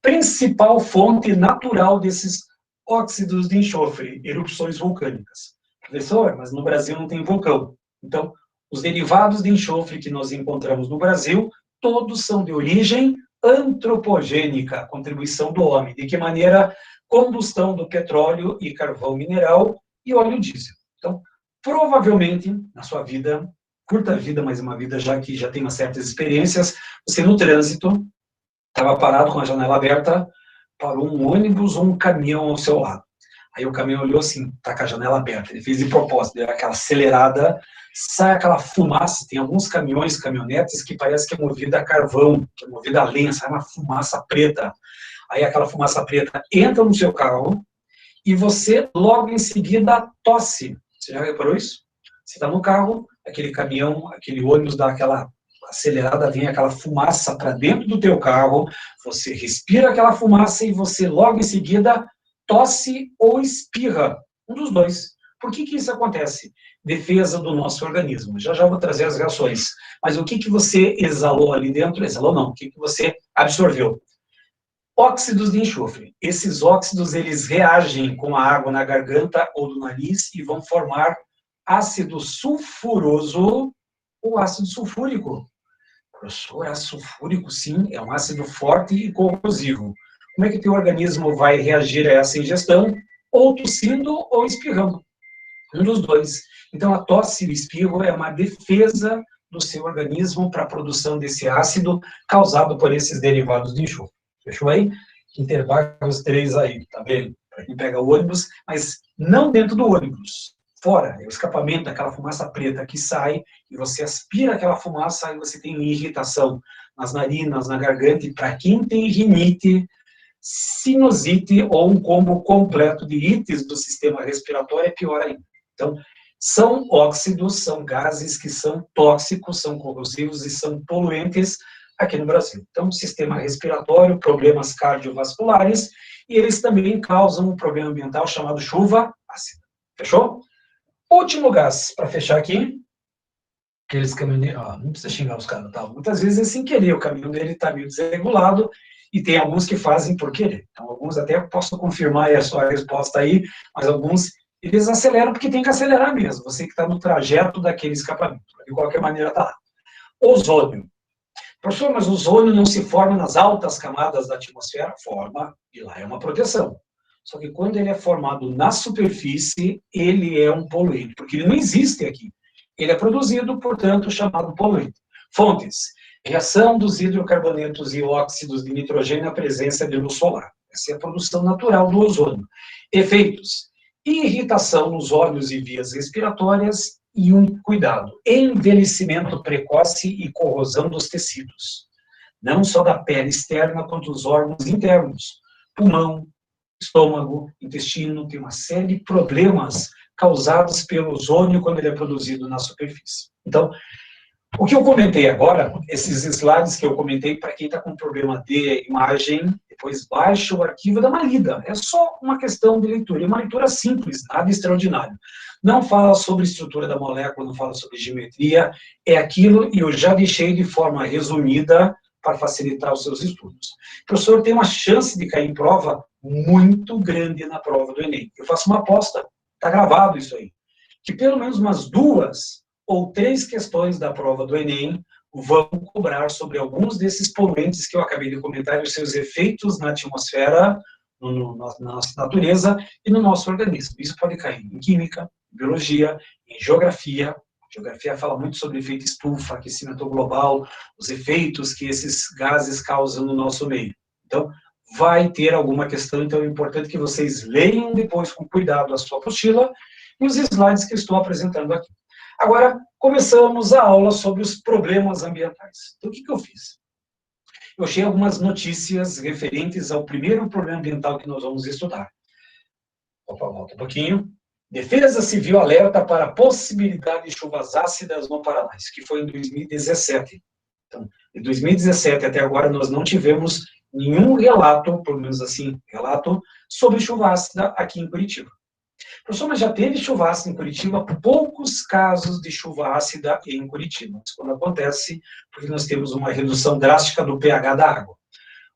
Principal fonte natural desses óxidos de enxofre, erupções vulcânicas. Professor, mas no Brasil não tem vulcão. Então, os derivados de enxofre que nós encontramos no Brasil, todos são de origem antropogênica, contribuição do homem. De que maneira? Combustão do petróleo e carvão mineral e óleo diesel. Então, provavelmente, na sua vida, curta vida, mas uma vida já que já tem umas certas experiências, você no trânsito, estava parado com a janela aberta, parou um ônibus ou um caminhão ao seu lado. Aí o caminhão olhou assim, tá com a janela aberta, ele fez de propósito, deu aquela acelerada, sai aquela fumaça, tem alguns caminhões, caminhonetes que parece que é movida a carvão, que é movida a lenha, sai uma fumaça preta. Aí aquela fumaça preta entra no seu carro e você logo em seguida tosse. Você já reparou isso? Você está no carro, aquele caminhão, aquele ônibus dá aquela acelerada, vem aquela fumaça para dentro do teu carro, você respira aquela fumaça e você logo em seguida tosse ou espirra, um dos dois. Por que isso acontece? Defesa do nosso organismo. Já vou trazer as reações. Mas o que você exalou ali dentro? Exalou não. O que você absorveu? Óxidos de enxofre. Esses óxidos, eles reagem com a água na garganta ou no nariz e vão formar ácido sulfuroso ou ácido sulfúrico. Professor, ácido sulfúrico, sim, é um ácido forte e corrosivo. Como é que o teu organismo vai reagir a essa ingestão? Ou tossindo ou espirrando. Um dos dois. Então, a tosse e o espirro é uma defesa do seu organismo para a produção desse ácido causado por esses derivados de enxofre. Fechou aí? Intervalos os três aí, tá vendo? Para quem pega o ônibus, mas não dentro do ônibus. Fora, é o escapamento daquela fumaça preta que sai, e você aspira aquela fumaça e você tem irritação nas narinas, na garganta, e para quem tem rinite, sinusite ou um combo completo de ites do sistema respiratório é pior ainda. Então, são óxidos, são gases que são tóxicos, são corrosivos e são poluentes aqui no Brasil. Então, sistema respiratório, problemas cardiovasculares, e eles também causam um problema ambiental chamado chuva ácida. Fechou? Último gás, para fechar aqui, aqueles caminhoneiros, não precisa xingar os caras, tá? Muitas vezes é sem querer, o caminhão dele está meio desregulado, e tem alguns que fazem por querer. Então, alguns até posso confirmar a sua resposta aí, mas alguns, eles aceleram porque tem que acelerar mesmo, você que está no trajeto daquele escapamento, de qualquer maneira está lá. Ozônio. Professor, mas o ozônio não se forma nas altas camadas da atmosfera? Forma, e lá é uma proteção. Só que quando ele é formado na superfície, ele é um poluente, porque ele não existe aqui. Ele é produzido, portanto, chamado poluente. Fontes: reação dos hidrocarbonetos e óxidos de nitrogênio na presença de luz solar. Essa é a produção natural do ozônio. Efeitos: irritação nos órgãos e vias respiratórias e cuidado, envelhecimento precoce e corrosão dos tecidos. Não só da pele externa, quanto dos órgãos internos. Pulmão, estômago, intestino, tem uma série de problemas causados pelo ozônio quando ele é produzido na superfície. Então, o que eu comentei agora, esses slides que eu comentei, para quem está com problema de imagem, depois baixa o arquivo e dá uma lida. É só uma questão de leitura, é uma leitura simples, nada extraordinário. Não fala sobre estrutura da molécula, não fala sobre geometria, é aquilo, e eu já deixei de forma resumida para facilitar os seus estudos. O professor tem uma chance de cair em prova muito grande na prova do Enem. Eu faço uma aposta, está gravado isso aí, que pelo menos umas 2 ou 3 questões da prova do Enem vão cobrar sobre alguns desses poluentes que eu acabei de comentar e os seus efeitos na atmosfera, na nossa natureza e no nosso organismo. Isso pode cair em química, biologia, em geografia. Geografia fala muito sobre efeito estufa, aquecimento global, os efeitos que esses gases causam no nosso meio. Então, vai ter alguma questão, então é importante que vocês leiam depois com cuidado a sua apostila e os slides que eu estou apresentando aqui. Agora, começamos a aula sobre os problemas ambientais. Então, o que eu fiz? Eu achei algumas notícias referentes ao primeiro problema ambiental que nós vamos estudar. Opa, volta um pouquinho. Defesa Civil alerta para a possibilidade de chuvas ácidas no Paraná, isso que foi em 2017. Então, de 2017 até agora, nós não tivemos nenhum relato, pelo menos assim, relato, sobre chuva ácida aqui em Curitiba. Professor, mas já teve chuva ácida em Curitiba, poucos casos de chuva ácida em Curitiba. Isso quando acontece, porque nós temos uma redução drástica do pH da água.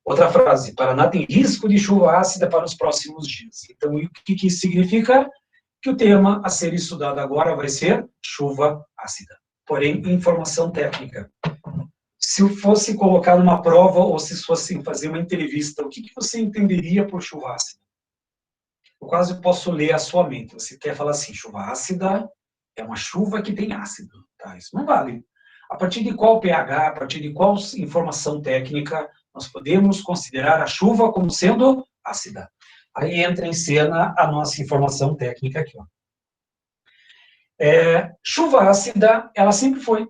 Outra frase: Paraná tem risco de chuva ácida para os próximos dias. Então, o que isso significa? Que o tema a ser estudado agora vai ser chuva ácida. Porém, informação técnica. Se eu fosse colocar numa prova, ou se fosse fazer uma entrevista, o que você entenderia por chuva ácida? Eu quase posso ler a sua mente. Você quer falar assim: chuva ácida é uma chuva que tem ácido. Tá? Isso não vale. A partir de qual pH, a partir de qual informação técnica, nós podemos considerar a chuva como sendo ácida? Aí entra em cena a nossa informação técnica aqui. Ó. Chuva ácida, ela sempre foi.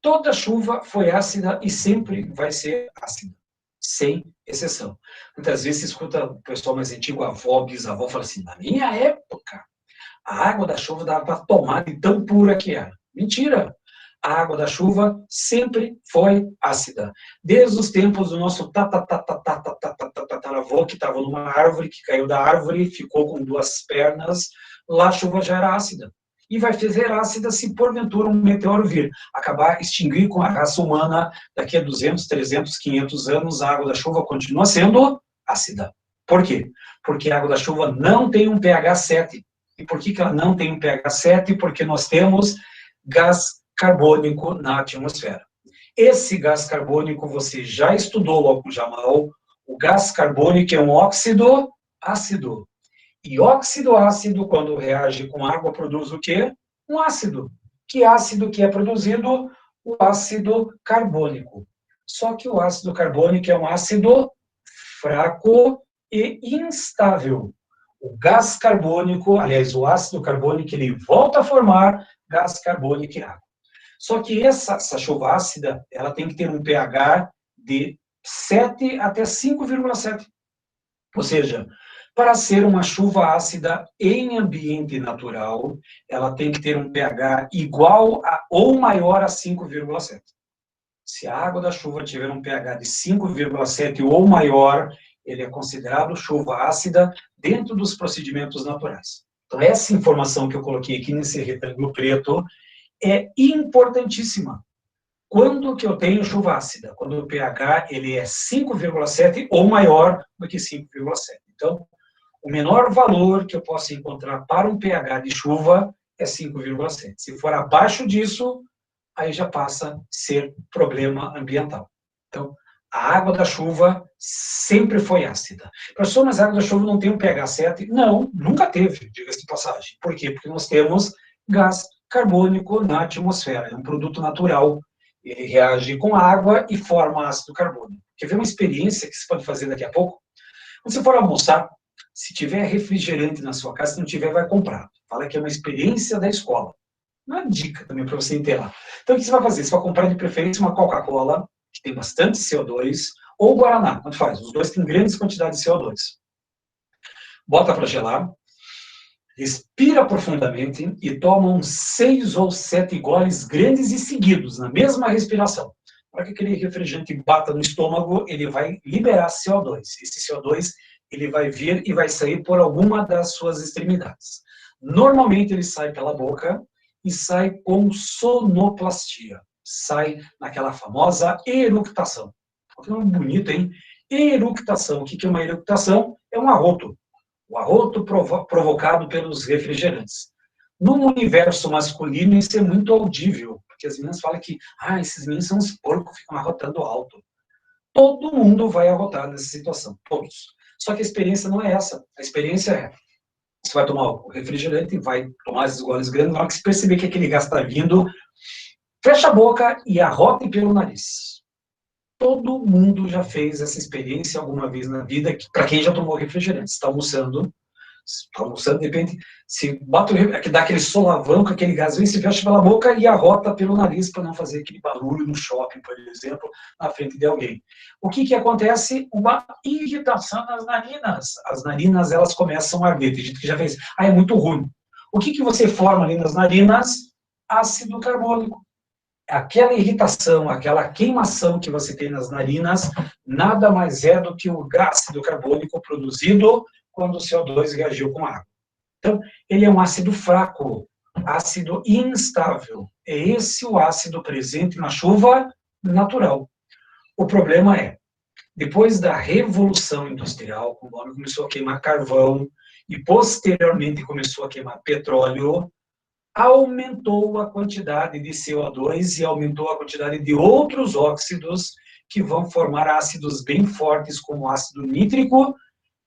Toda chuva foi ácida e sempre vai ser ácida, sem exceção. Muitas vezes você escuta o pessoal mais antigo, avó, bisavó, fala assim: na minha época, a água da chuva dava para tomar de tão pura que era. Mentira! A água da chuva sempre foi ácida. Desde os tempos do nosso tataravô, que estava numa árvore, que caiu da árvore e ficou com 2 pernas, lá a chuva já era ácida. E vai ser ácida se porventura um meteoro vir, acabar extinguir com a raça humana daqui a 200, 300, 500 anos, a água da chuva continua sendo ácida. Por quê? Porque a água da chuva não tem um pH 7. E por que ela não tem um pH 7? Porque nós temos gás carbônico na atmosfera. Esse gás carbônico você já estudou, com Jamal. O gás carbônico é um óxido ácido. E óxido ácido, quando reage com água, produz o quê? Um ácido. Que ácido que é produzido? O ácido carbônico. Só que o ácido carbônico é um ácido fraco e instável. O gás carbônico, aliás, o ácido carbônico, ele volta a formar gás carbônico e água. Só que essa chuva ácida, ela tem que ter um pH de 7 até 5,7. Ou seja, para ser uma chuva ácida em ambiente natural, ela tem que ter um pH igual a ou maior a 5,7. Se a água da chuva tiver um pH de 5,7 ou maior, ele é considerado chuva ácida dentro dos procedimentos naturais. Então, essa informação que eu coloquei aqui nesse retângulo preto é importantíssima. Quando que eu tenho chuva ácida? Quando o pH ele é 5,7 ou maior do que 5,7. Então, o menor valor que eu posso encontrar para um pH de chuva é 5,7. Se for abaixo disso, aí já passa a ser problema ambiental. Então, a água da chuva sempre foi ácida. Professor, mas a água da chuva não tem um pH 7? Não, nunca teve, diga-se de passagem. Por quê? Porque nós temos gás carbônico na atmosfera, é um produto natural. Ele reage com água e forma ácido carbônico. Quer ver uma experiência que você pode fazer daqui a pouco? Quando você for almoçar, se tiver refrigerante na sua casa, se não tiver, vai comprar. Fala que é uma experiência da escola. Uma dica também para você inteirar. Então, o que você vai fazer? Você vai comprar de preferência uma Coca-Cola, que tem bastante CO2, ou Guaraná, tanto faz. Os dois têm grandes quantidades de CO2. Bota para gelar, respira profundamente e toma uns 6 ou 7 goles grandes e seguidos, na mesma respiração. Para que aquele refrigerante bata no estômago, ele vai liberar CO2. Esse CO2 ele vai vir e vai sair por alguma das suas extremidades. Normalmente ele sai pela boca e sai com sonoplastia. Sai naquela famosa eructação. Que nome bonito, hein? Eructação. O que é uma eructação? É um arroto. O arroto provocado pelos refrigerantes. No universo masculino, isso é muito audível, porque as meninas falam que esses meninos são uns porcos, ficam arrotando alto. Todo mundo vai arrotar nessa situação, todos. Só que a experiência não é essa. A experiência é, você vai tomar o refrigerante, vai tomar esses goles grandes, na hora que você perceber que aquele gás está vindo, fecha a boca e arrote pelo nariz. Todo mundo já fez essa experiência alguma vez na vida, para quem já tomou refrigerante. Você está almoçando, de repente, se bate o dá aquele solavanco, aquele gás vem, se fecha pela boca e arrota pelo nariz para não fazer aquele barulho no shopping, por exemplo, na frente de alguém. O que acontece? Uma irritação nas narinas. As narinas, elas começam a arder. Tem gente que já fez, é muito ruim. O que você forma ali nas narinas? Ácido carbônico. Aquela irritação, aquela queimação que você tem nas narinas, nada mais é do que o ácido carbônico produzido quando o CO2 reagiu com água. Então, ele é um ácido fraco, ácido instável. É esse o ácido presente na chuva natural. O problema é, depois da Revolução Industrial, quando o homem começou a queimar carvão e posteriormente começou a queimar petróleo, aumentou a quantidade de CO2 e aumentou a quantidade de outros óxidos que vão formar ácidos bem fortes, como ácido nítrico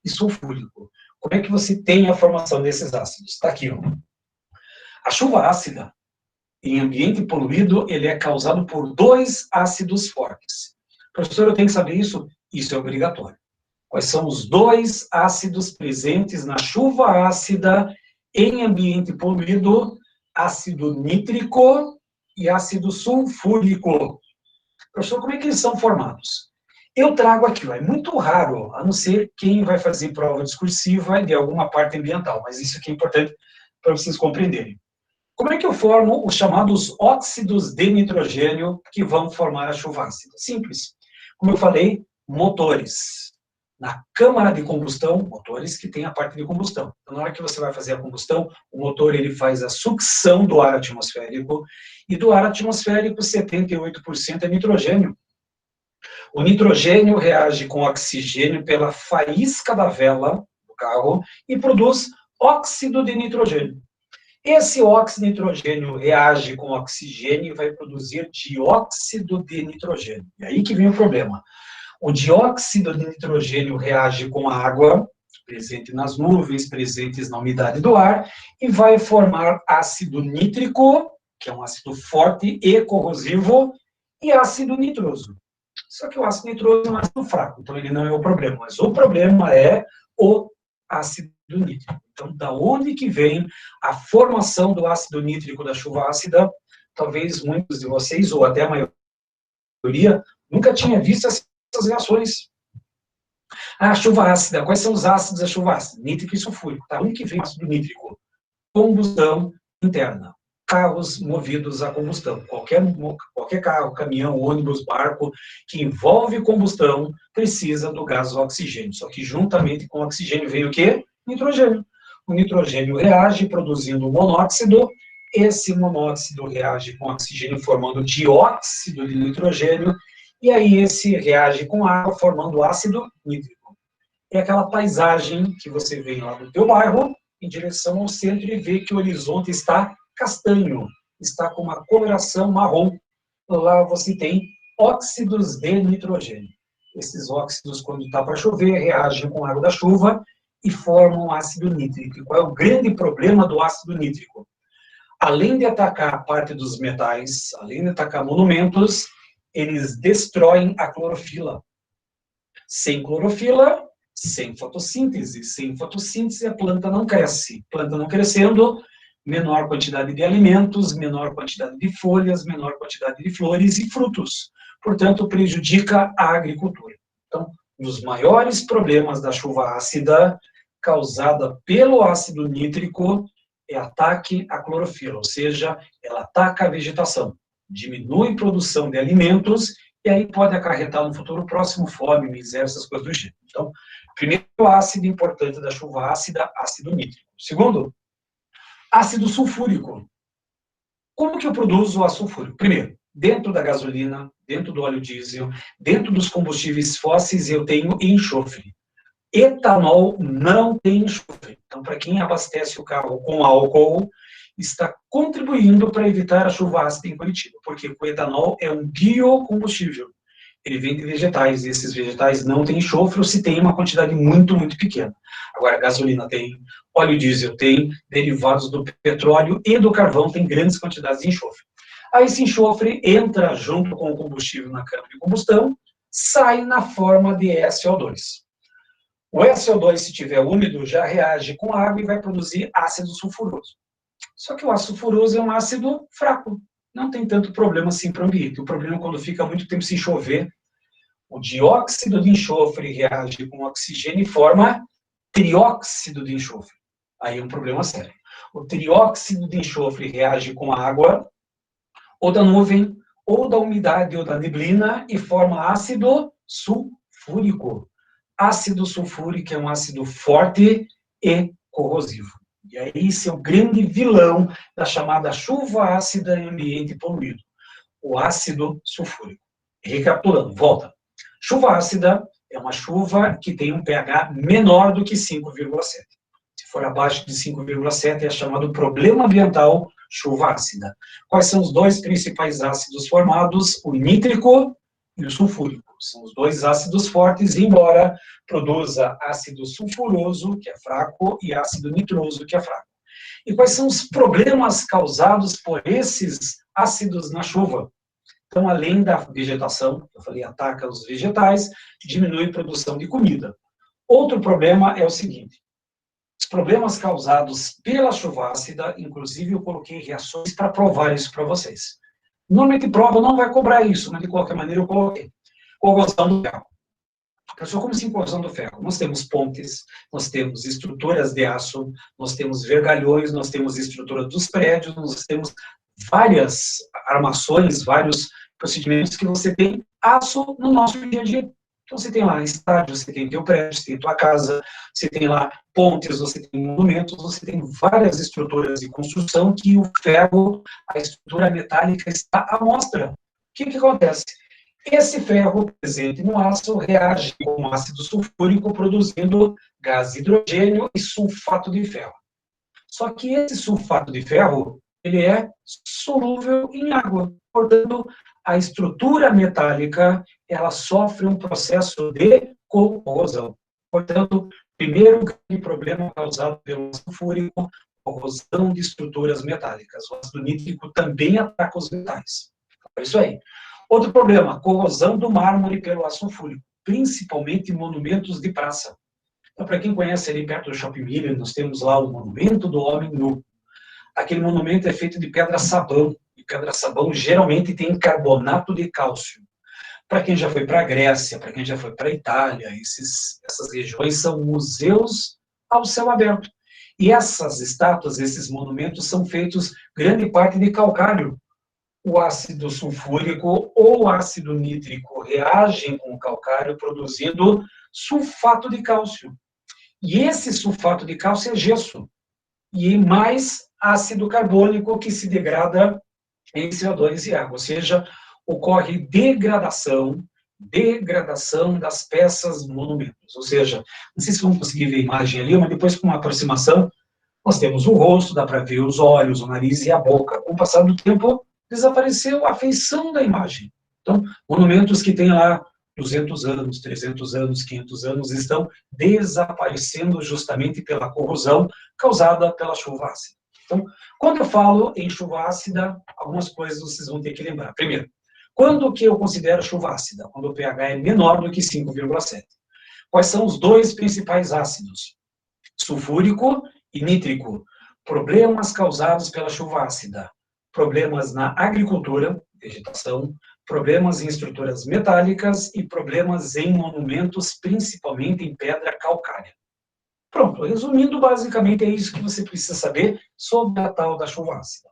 e sulfúrico. Como é que você tem a formação desses ácidos? Está aqui, ó. A chuva ácida, em ambiente poluído, ele é causado por 2 ácidos fortes. Professor, eu tenho que saber isso? Isso é obrigatório. Quais são os 2 ácidos presentes na chuva ácida em ambiente poluído? Ácido nítrico e ácido sulfúrico. Professor, como é que eles são formados? Eu trago aqui, é muito raro, a não ser quem vai fazer prova discursiva de alguma parte ambiental, mas isso aqui é importante para vocês compreenderem. Como é que eu formo os chamados óxidos de nitrogênio que vão formar a chuva ácida? Simples. Como eu falei, motores. Na câmara de combustão, motores que tem a parte de combustão. Então, na hora que você vai fazer a combustão, o motor ele faz a sucção do ar atmosférico, e do ar atmosférico, 78% é nitrogênio. O nitrogênio reage com oxigênio pela faísca da vela do carro e produz óxido de nitrogênio. Esse óxido de nitrogênio reage com oxigênio e vai produzir dióxido de nitrogênio. E aí que vem o problema. O dióxido de nitrogênio reage com a água, presente nas nuvens, presentes na umidade do ar, e vai formar ácido nítrico, que é um ácido forte e corrosivo, e ácido nitroso. Só que o ácido nitroso é um ácido fraco, então ele não é o problema, mas o problema é o ácido nítrico. Então, da onde que vem a formação do ácido nítrico da chuva ácida? Talvez muitos de vocês, ou até a maioria, nunca tinha visto essas reações. A chuva ácida, quais são os ácidos da chuva ácida? Nítrico e sulfúrico. Da onde que vem o ácido nítrico? Combustão interna. Carros movidos a combustão. Qualquer carro, caminhão, ônibus, barco, que envolve combustão, precisa do gás oxigênio. Só que juntamente com o oxigênio vem o quê? Nitrogênio. O nitrogênio reage produzindo monóxido. Esse monóxido reage com oxigênio formando dióxido de nitrogênio. E aí esse reage com água formando ácido nítrico. É aquela paisagem que você vê lá do teu bairro, em direção ao centro, e vê que o horizonte está castanho, está com uma coloração marrom. Lá você tem óxidos de nitrogênio. Esses óxidos, quando está para chover, reagem com a água da chuva e formam ácido nítrico. Qual é o grande problema do ácido nítrico? Além de atacar a parte dos metais, além de atacar monumentos, eles destroem a clorofila. Sem clorofila, sem fotossíntese. Sem fotossíntese, a planta não cresce. Planta não crescendo, menor quantidade de alimentos, menor quantidade de folhas, menor quantidade de flores e frutos. Portanto, prejudica a agricultura. Então, um dos maiores problemas da chuva ácida, causada pelo ácido nítrico, é ataque à clorofila, ou seja, ela ataca a vegetação, diminui a produção de alimentos e aí pode acarretar no futuro próximo fome, miséria, essas coisas do gênero. Então, primeiro ácido importante da chuva ácida, ácido nítrico. Segundo, ácido sulfúrico. Como que eu produzo o ácido sulfúrico? Primeiro, dentro da gasolina, dentro do óleo diesel, dentro dos combustíveis fósseis, eu tenho enxofre. Etanol não tem enxofre. Então, para quem abastece o carro com álcool, está contribuindo para evitar a chuva ácida em Curitiba, porque o etanol é um biocombustível. Ele vem de vegetais, e esses vegetais não têm enxofre, ou se tem uma quantidade muito, muito pequena. Agora, gasolina tem, óleo diesel tem, derivados do petróleo e do carvão tem grandes quantidades de enxofre. Aí esse enxofre entra junto com o combustível na câmara de combustão, sai na forma de SO2. O SO2, se estiver úmido, já reage com água e vai produzir ácido sulfuroso. Só que o ácido sulfuroso é um ácido fraco, não tem tanto problema assim para o ambiente. O problema é quando fica muito tempo sem chover, o dióxido de enxofre reage com oxigênio e forma trióxido de enxofre. Aí é um problema sério. O trióxido de enxofre reage com a água, ou da nuvem, ou da umidade, ou da neblina, e forma ácido sulfúrico. Ácido sulfúrico é um ácido forte e corrosivo. E aí esse é o grande vilão da chamada chuva ácida em ambiente poluído. O ácido sulfúrico. Recapitulando, volta. Chuva ácida é uma chuva que tem um pH menor do que 5,7. Se for abaixo de 5,7 é chamado problema ambiental chuva ácida. Quais são os dois principais ácidos formados? O nítrico e o sulfúrico. São os dois ácidos fortes, embora produza ácido sulfuroso, que é fraco, e ácido nitroso, que é fraco. E quais são os problemas causados por esses ácidos na chuva? Então, além da vegetação, eu falei, ataca os vegetais, diminui a produção de comida. Outro problema é o seguinte, os problemas causados pela chuva ácida, inclusive eu coloquei reações para provar isso para vocês. Normalmente prova não vai cobrar isso, mas de qualquer maneira eu coloquei. Corrosão do ferro. Pessoal, como assim corrosão do ferro? Nós temos pontes, nós temos estruturas de aço, nós temos vergalhões, nós temos estrutura dos prédios, nós temos várias armações, vários procedimentos que você tem aço no nosso dia a dia. Então, você tem lá estádio, você tem teu prédio, você tem tua casa, você tem lá pontes, você tem monumentos, você tem várias estruturas de construção que o ferro, a estrutura metálica está à mostra. O que acontece? Esse ferro presente no aço reage com o ácido sulfúrico, produzindo gás hidrogênio e sulfato de ferro. Só que esse sulfato de ferro, ele é solúvel em água. Portanto, a estrutura metálica, ela sofre um processo de corrosão. Portanto, primeiro grande problema causado pelo ácido sulfúrico, corrosão de estruturas metálicas. O ácido nítrico também ataca os metais. É isso aí. Outro problema, corrosão do mármore pelo ácido sulfúrico, principalmente em monumentos de praça. Então, para quem conhece ali perto do Shopping Miller, nós temos lá o Monumento do Homem Nu. Aquele monumento é feito de pedra-sabão, e pedra-sabão geralmente tem carbonato de cálcio. Para quem já foi para a Grécia, para quem já foi para a Itália, essas regiões são museus ao céu aberto. E essas estátuas, esses monumentos são feitos grande parte de calcário. O ácido sulfúrico ou ácido nítrico reagem com o calcário, produzindo sulfato de cálcio. E esse sulfato de cálcio é gesso. E mais ácido carbônico que se degrada em CO2 e água. Ou seja, ocorre degradação das peças monumentos. Ou seja, não sei se vão conseguir ver a imagem ali, mas depois com uma aproximação, nós temos o rosto, dá para ver os olhos, o nariz e a boca. Com o passar do tempo, desapareceu a feição da imagem. Então, monumentos que têm lá 200 anos, 300 anos, 500 anos, estão desaparecendo justamente pela corrosão causada pela chuva ácida. Então, quando eu falo em chuva ácida, algumas coisas vocês vão ter que lembrar. Primeiro, quando que eu considero chuva ácida? Quando o pH é menor do que 5,7. Quais são os dois principais ácidos? Sulfúrico e nítrico. Problemas causados pela chuva ácida. Problemas na agricultura, vegetação, problemas em estruturas metálicas e problemas em monumentos, principalmente em pedra calcária. Pronto, resumindo, basicamente é isso que você precisa saber sobre a tal da chuva ácida.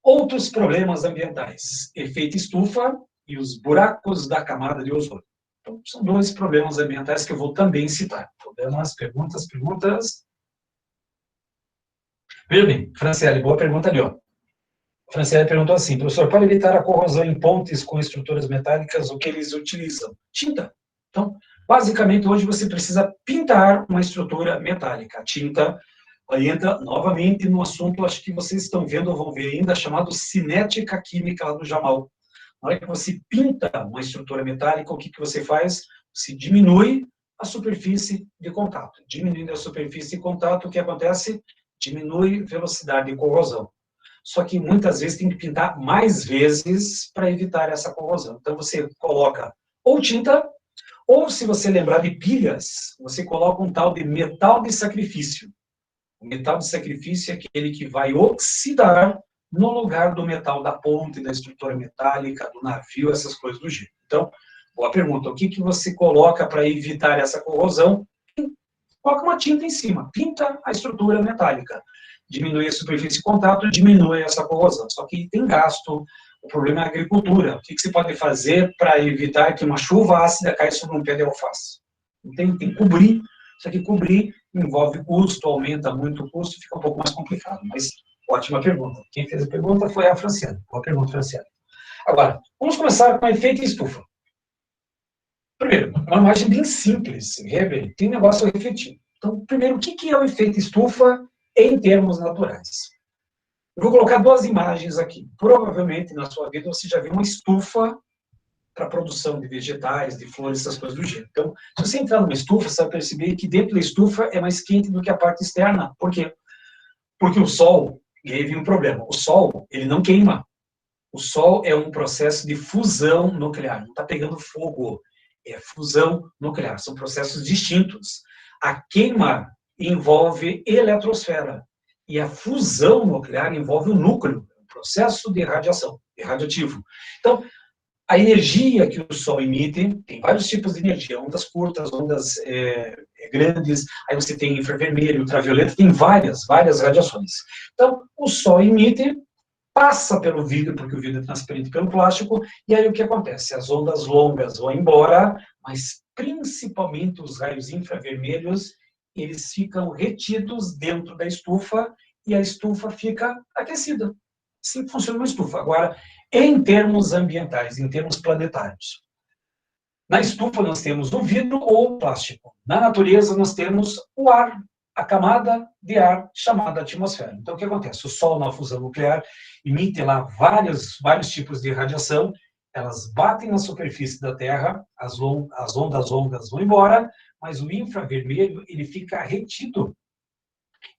Outros problemas ambientais, efeito estufa e os buracos da camada de ozônio. Então, são dois problemas ambientais que eu vou também citar. Problemas, perguntas. Veja bem, Franciele, boa pergunta ali, ó. Franciele perguntou assim, professor, para evitar a corrosão em pontes com estruturas metálicas, o que eles utilizam? Tinta. Então, basicamente, hoje você precisa pintar uma estrutura metálica. A tinta aí entra novamente no assunto, acho que vocês estão vendo ou vão ver ainda, chamado cinética química lá do Jamal. Na hora que você pinta uma estrutura metálica, o que você faz? Você diminui a superfície de contato. Diminuindo a superfície de contato, o que acontece? Diminui a velocidade de corrosão. Só que muitas vezes tem que pintar mais vezes para evitar essa corrosão. Então você coloca ou tinta, ou se você lembrar de pilhas, você coloca um tal de metal de sacrifício. O metal de sacrifício é aquele que vai oxidar no lugar do metal da ponte, da estrutura metálica, do navio, essas coisas do jeito. Então, boa pergunta, o que você coloca para evitar essa corrosão? Coloca uma tinta em cima, pinta a estrutura metálica. Diminui a superfície de contato, diminui essa corrosão. Só que tem gasto, o problema é a agricultura. O que você pode fazer para evitar que uma chuva ácida caia sobre um pé de alface? Tem que cobrir, só que cobrir envolve custo, aumenta muito o custo, fica um pouco mais complicado. Mas, ótima pergunta. Quem fez a pergunta foi a Franciane. Boa pergunta, Franciane. Agora, vamos começar com o efeito estufa. Primeiro, uma imagem bem simples, tem um negócio a refletir. Então, primeiro, o que é o efeito estufa em termos naturais? Eu vou colocar duas imagens aqui. Provavelmente, na sua vida, você já viu uma estufa para a produção de vegetais, de flores, essas coisas do gênero. Então, se você entrar numa estufa, você vai perceber que dentro da estufa é mais quente do que a parte externa. Por quê? Porque o sol, e aí vem um problema, o sol, ele não queima. O sol é um processo de fusão nuclear, não está pegando fogo, é fusão nuclear, são processos distintos. A queima envolve eletrosfera, e a fusão nuclear envolve o núcleo, um processo de radiação, de radioativo. Então, a energia que o Sol emite, tem vários tipos de energia, ondas curtas, ondas grandes, aí você tem infravermelho, ultravioleta, tem várias radiações. Então, o Sol emite, passa pelo vidro, porque o vidro é transparente pelo plástico, e aí o que acontece? As ondas longas vão embora, mas principalmente os raios infravermelhos, eles ficam retidos dentro da estufa, e a estufa fica aquecida. Assim funciona uma estufa. Agora, Em termos ambientais, em termos planetários. Na estufa nós temos o vidro ou o plástico. Na natureza nós temos o ar, a camada de ar chamada atmosfera. Então o que acontece? O Sol, na fusão nuclear, emite lá vários tipos de radiação, elas batem na superfície da Terra, as ondas longas vão embora, mas o infravermelho ele fica retido.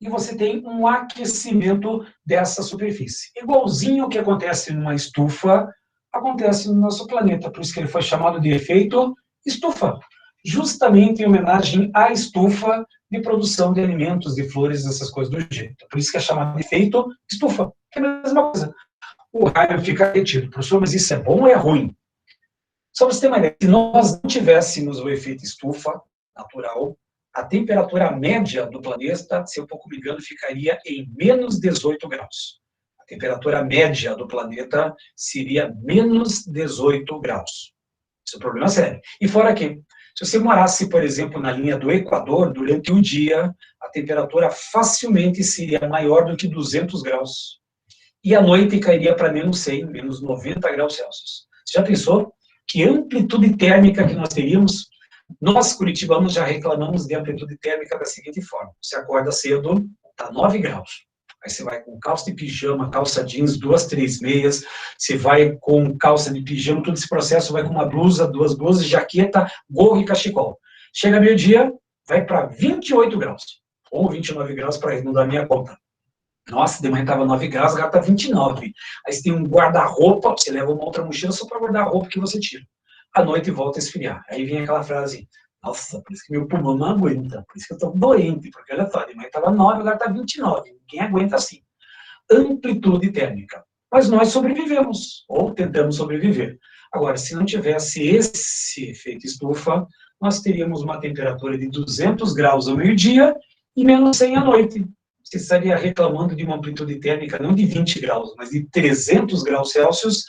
E você tem um aquecimento dessa superfície. Igualzinho o que acontece numa estufa, acontece no nosso planeta, por isso que ele foi chamado de efeito estufa, justamente em homenagem à estufa de produção de alimentos, de flores, essas coisas do jeito. Por isso que é chamado de efeito estufa, que é a mesma coisa. O raio fica retido. Professor, mas isso é bom ou é ruim? Só para você ter uma ideia, se nós não tivéssemos o efeito estufa natural, a temperatura média do planeta, se eu pouco me engano, ficaria em menos 18 graus. A temperatura média do planeta seria menos 18 graus. Isso é um problema sério. E fora que, se você morasse, por exemplo, na linha do Equador, durante o dia, a temperatura facilmente seria maior do que 200 graus. E à noite cairia para menos 100, menos 90 graus Celsius. Você já pensou que amplitude térmica que nós teríamos? Nós, curitibanos, já reclamamos de amplitude térmica da seguinte forma. Você acorda cedo, está 9 graus. Aí você vai com calça de pijama, calça jeans, 2, 3 meias. Você vai com calça de pijama, todo esse processo, vai com uma blusa, 2 blusas, jaqueta, gorro e cachecol. Chega meio-dia, vai para 28 graus. Ou 29 graus, para não dar minha conta. Nossa, de manhã estava 9 graus, agora está 29. Aí você tem um guarda-roupa, você leva uma outra mochila só para guardar a roupa que você tira. À noite volta a esfriar. Aí vem aquela frase, nossa, por isso que meu pulmão não aguenta, por isso que eu estou doente, porque olha só, de manhã estava 9, agora está 29. Ninguém aguenta assim. Amplitude térmica. Mas nós sobrevivemos, ou tentamos sobreviver. Agora, se não tivesse esse efeito estufa, nós teríamos uma temperatura de 200 graus ao meio-dia e menos 100 à noite. Você estaria reclamando de uma amplitude térmica não de 20 graus, mas de 300 graus Celsius,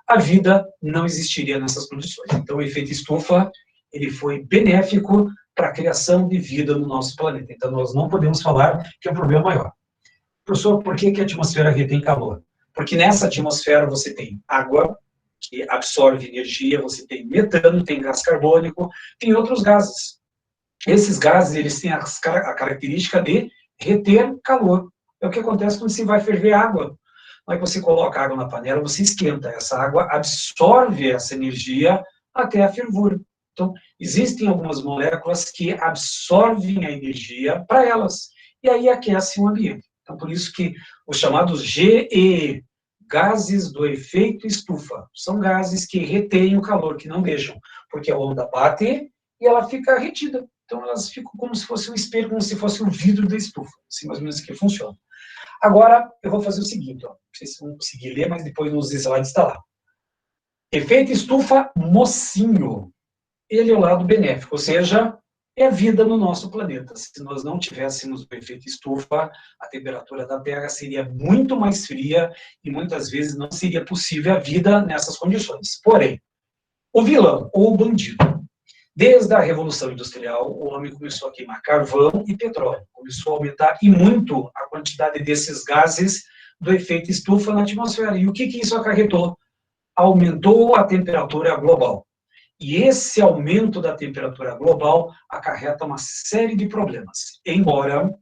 a vida não existiria nessas condições. Então, o efeito estufa, ele foi benéfico para a criação de vida no nosso planeta. Então, nós não podemos falar que é um problema maior. Professor, por que a atmosfera retém calor? Porque nessa atmosfera você tem água, que absorve energia, você tem metano, tem gás carbônico, tem outros gases. Esses gases, eles têm a característica de reter calor. É o que acontece quando você vai ferver água. Na hora que você coloca água na panela, você esquenta. Essa água absorve essa energia até a fervura. Então, existem algumas moléculas que absorvem a energia para elas. E aí aquece o ambiente. Então, por isso que os chamados GE, gases do efeito estufa, são gases que retêm o calor, que não deixam. Porque a onda bate e ela fica retida. Então, elas ficam como se fosse um espelho, como se fosse um vidro da estufa. Assim, mais ou menos que funciona. Agora, eu vou fazer o seguinte, ó. Não sei se vão conseguir ler, mas depois nos slides está lá. Efeito estufa mocinho. Ele é o lado benéfico, ou seja, é a vida no nosso planeta. Se nós não tivéssemos o efeito estufa, a temperatura da Terra seria muito mais fria e muitas vezes não seria possível a vida nessas condições. Porém, o vilão, ou o bandido, desde a Revolução Industrial, o homem começou a queimar carvão e petróleo. Começou a aumentar e muito a quantidade desses gases do efeito estufa na atmosfera. E o que isso acarretou? Aumentou a temperatura global. E esse aumento da temperatura global acarreta uma série de problemas. Embora,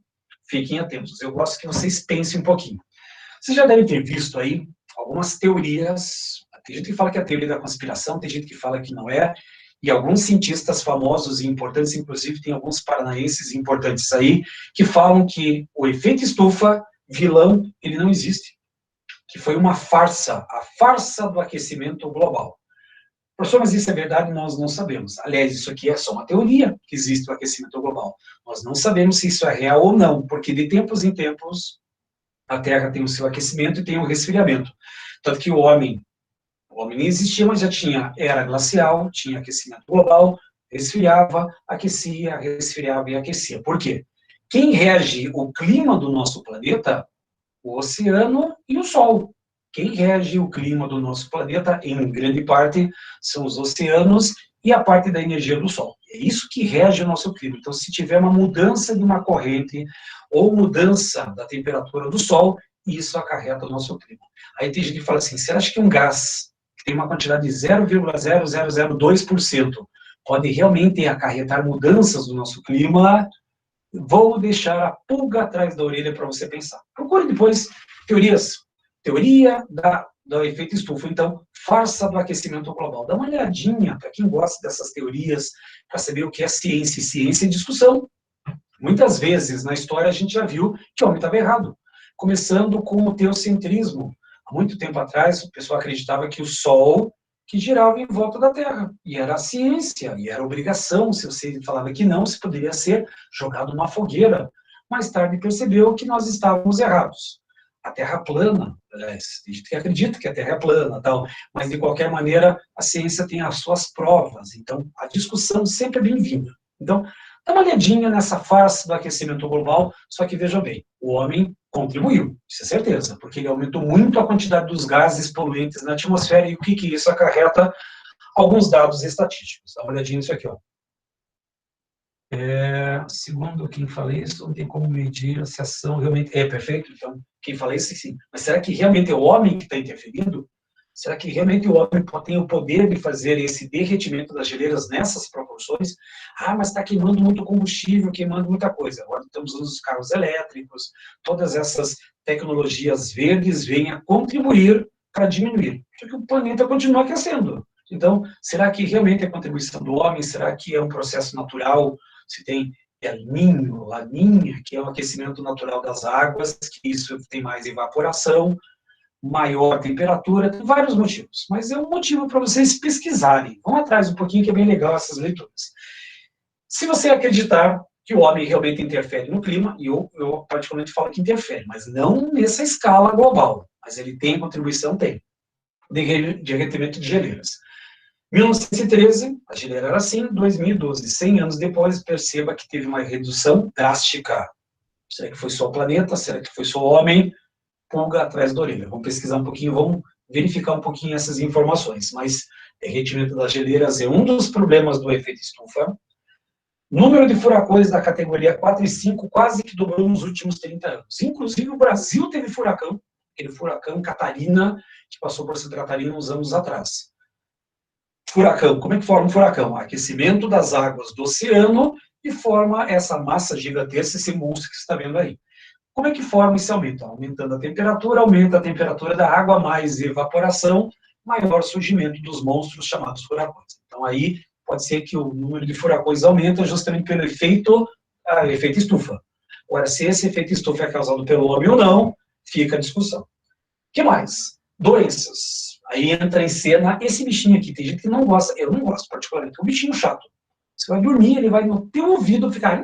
fiquem atentos, eu gosto que vocês pensem um pouquinho. Vocês já devem ter visto aí algumas teorias. Tem gente que fala que é a teoria da conspiração, tem gente que fala que não é. E alguns cientistas famosos e importantes, inclusive tem alguns paranaenses importantes aí, que falam que o efeito estufa, vilão, ele não existe. Que foi uma farsa, a farsa do aquecimento global. Professor, mas isso é verdade? Nós não sabemos. Aliás, isso aqui é só uma teoria, que existe o aquecimento global. Nós não sabemos se isso é real ou não, porque de tempos em tempos, a Terra tem o seu aquecimento e tem o resfriamento. Tanto que o homem nem existia, mas já tinha era glacial, tinha aquecimento global, resfriava, aquecia, resfriava e aquecia. Por quê? Quem rege o clima do nosso planeta? O oceano e o Sol. Quem rege o clima do nosso planeta, em grande parte, são os oceanos e a parte da energia do Sol. É isso que rege o nosso clima. Então, se tiver uma mudança de uma corrente ou mudança da temperatura do Sol, isso acarreta o nosso clima. Aí tem gente que fala assim, você acha que um gás que tem uma quantidade de 0,0002% pode realmente acarretar mudanças no nosso clima? Vou deixar a pulga atrás da orelha para você pensar. Procure depois teorias. Teoria do efeito estufa. Então, farsa do aquecimento global. Dá uma olhadinha para quem gosta dessas teorias, para saber o que é ciência. Ciência é discussão. Muitas vezes na história a gente já viu que o homem estava errado. Começando com o teocentrismo. Há muito tempo atrás, o pessoal acreditava que o Sol que girava em volta da Terra. E era a ciência, e era obrigação. Se você falava que não, se poderia ser jogado numa fogueira. Mais tarde percebeu que nós estávamos errados. A Terra plana, aliás, tem gente que acredita que a Terra é plana, tal, mas de qualquer maneira a ciência tem as suas provas, então a discussão sempre é bem-vinda. Então, dá uma olhadinha nessa farsa do aquecimento global, só que veja bem, o homem contribuiu, isso é certeza, porque ele aumentou muito a quantidade dos gases poluentes na atmosfera, e o que isso acarreta? Alguns dados estatísticos. Dá uma olhadinha nisso aqui, ó. Segundo quem fala isso, não tem como medir se a ação realmente é perfeito. Então, quem fala isso, sim. Mas será que realmente é o homem que está interferindo? Será que realmente o homem tem o poder de fazer esse derretimento das geleiras nessas proporções? Ah, mas está queimando muito combustível, queimando muita coisa. Agora estamos usando os carros elétricos, todas essas tecnologias verdes vêm a contribuir para diminuir, porque o planeta continua aquecendo. Então, será que realmente é contribuição do homem? Será que é um processo natural? Se tem El Niño, Laninha, que é o aquecimento natural das águas, que isso tem mais evaporação, maior temperatura, tem vários motivos, mas é um motivo para vocês pesquisarem. Vão atrás um pouquinho, que é bem legal essas leituras. Se você acreditar que o homem realmente interfere no clima, e eu particularmente falo que interfere, mas não nessa escala global, mas ele tem contribuição, tem, de derretimento de geleiras. 1913, a geleira era assim. 2012, 100 anos depois, perceba que teve uma redução drástica. Será que foi só o planeta? Será que foi só o homem? Pulga atrás da orelha. Vamos pesquisar um pouquinho, vamos verificar um pouquinho essas informações. Mas derretimento das geleiras é um dos problemas do efeito estufa. Número de furacões da categoria 4 e 5 quase que dobrou nos últimos 30 anos. Inclusive, o Brasil teve furacão, aquele furacão Catarina, que passou por Santa Catarina uns anos atrás. Furacão, como é que forma um furacão? Aquecimento das águas do oceano e forma essa massa gigantesca, esse monstro que você está vendo aí. Como é que forma esse aumento? Aumentando a temperatura, aumenta a temperatura da água, mais evaporação, maior surgimento dos monstros chamados furacões. Então aí pode ser que o número de furacões aumenta justamente pelo efeito estufa. Agora, se esse efeito estufa é causado pelo homem ou não, fica a discussão. O que mais? Doenças. Aí entra em cena esse bichinho aqui. Tem gente que não gosta, eu não gosto particularmente, é um bichinho chato. Você vai dormir, ele vai no teu ouvido ficar...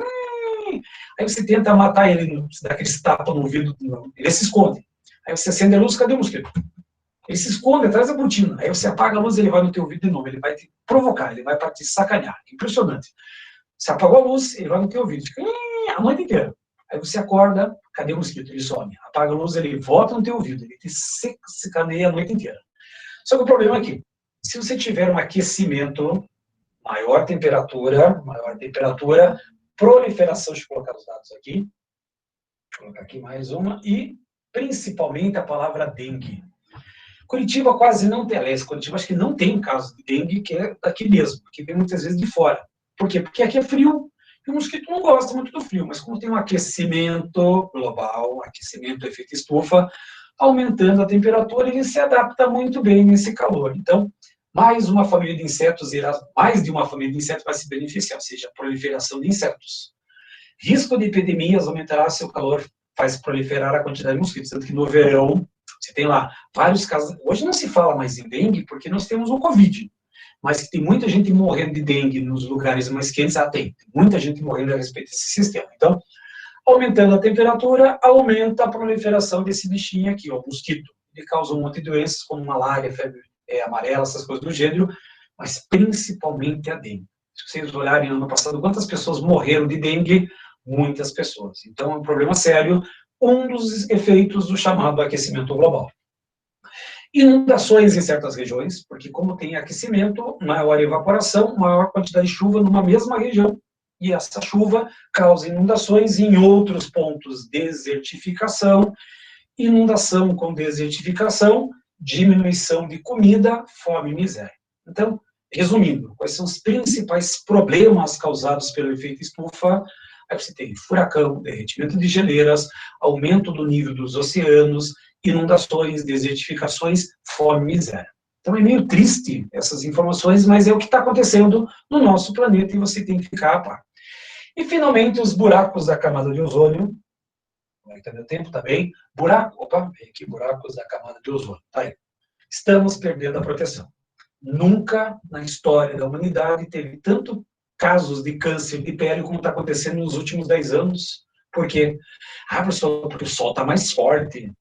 Aí você tenta matar ele, dá aqueles tapas no ouvido, ele se esconde. Aí você acende a luz, cadê o mosquito? Ele se esconde atrás da cortina. Aí você apaga a luz, ele vai no teu ouvido de novo, ele vai te provocar, ele vai para te sacanear. Impressionante. Você apagou a luz, ele vai no teu ouvido, fica a noite inteira. Aí você acorda, cadê o mosquito? Ele some. Apaga a luz, ele volta no teu ouvido, ele te sacaneia a noite inteira. Só que o problema é que, se você tiver um aquecimento, maior temperatura, proliferação, deixa eu colocar os dados aqui, vou colocar aqui mais uma, e principalmente a palavra dengue. Curitiba quase não tem, aliás, Curitiba acho que não tem um caso de dengue, que é daqui mesmo, que vem muitas vezes de fora. Por quê? Porque aqui é frio, e o mosquito não gosta muito do frio, mas como tem um aquecimento global, aquecimento, efeito estufa, aumentando a temperatura, ele se adapta muito bem nesse calor. Então, mais de uma família de insetos vai se beneficiar, ou seja, a proliferação de insetos. Risco de epidemias aumentará se o calor faz proliferar a quantidade de mosquitos, tanto que no verão, você tem lá vários casos, hoje não se fala mais em dengue, porque nós temos o Covid, mas que tem muita gente morrendo de dengue nos lugares mais quentes, tem muita gente morrendo a respeito desse sistema. Então, aumentando a temperatura, aumenta a proliferação desse bichinho aqui, o mosquito. Ele causa um monte de doenças, como malária, febre amarela, essas coisas do gênero, mas principalmente a dengue. Se vocês olharem no ano passado, quantas pessoas morreram de dengue? Muitas pessoas. Então, é um problema sério, um dos efeitos do chamado aquecimento global. Inundações em certas regiões, porque como tem aquecimento, maior evaporação, maior quantidade de chuva numa mesma região, e essa chuva causa inundações em outros pontos, desertificação, inundação com desertificação, diminuição de comida, fome e miséria. Então, resumindo, quais são os principais problemas causados pelo efeito estufa? Aí você tem furacão, derretimento de geleiras, aumento do nível dos oceanos, inundações, desertificações, fome e miséria. Então é meio triste essas informações, mas é o que está acontecendo no nosso planeta e você tem que ficar a par. E, finalmente, os buracos da camada de ozônio. Vai ter meu tempo também. Buracos da camada de ozônio. Tá aí. Estamos perdendo a proteção. Nunca na história da humanidade teve tanto casos de câncer de pele como está acontecendo nos últimos 10 anos. Por quê? Professor, porque o sol está mais forte.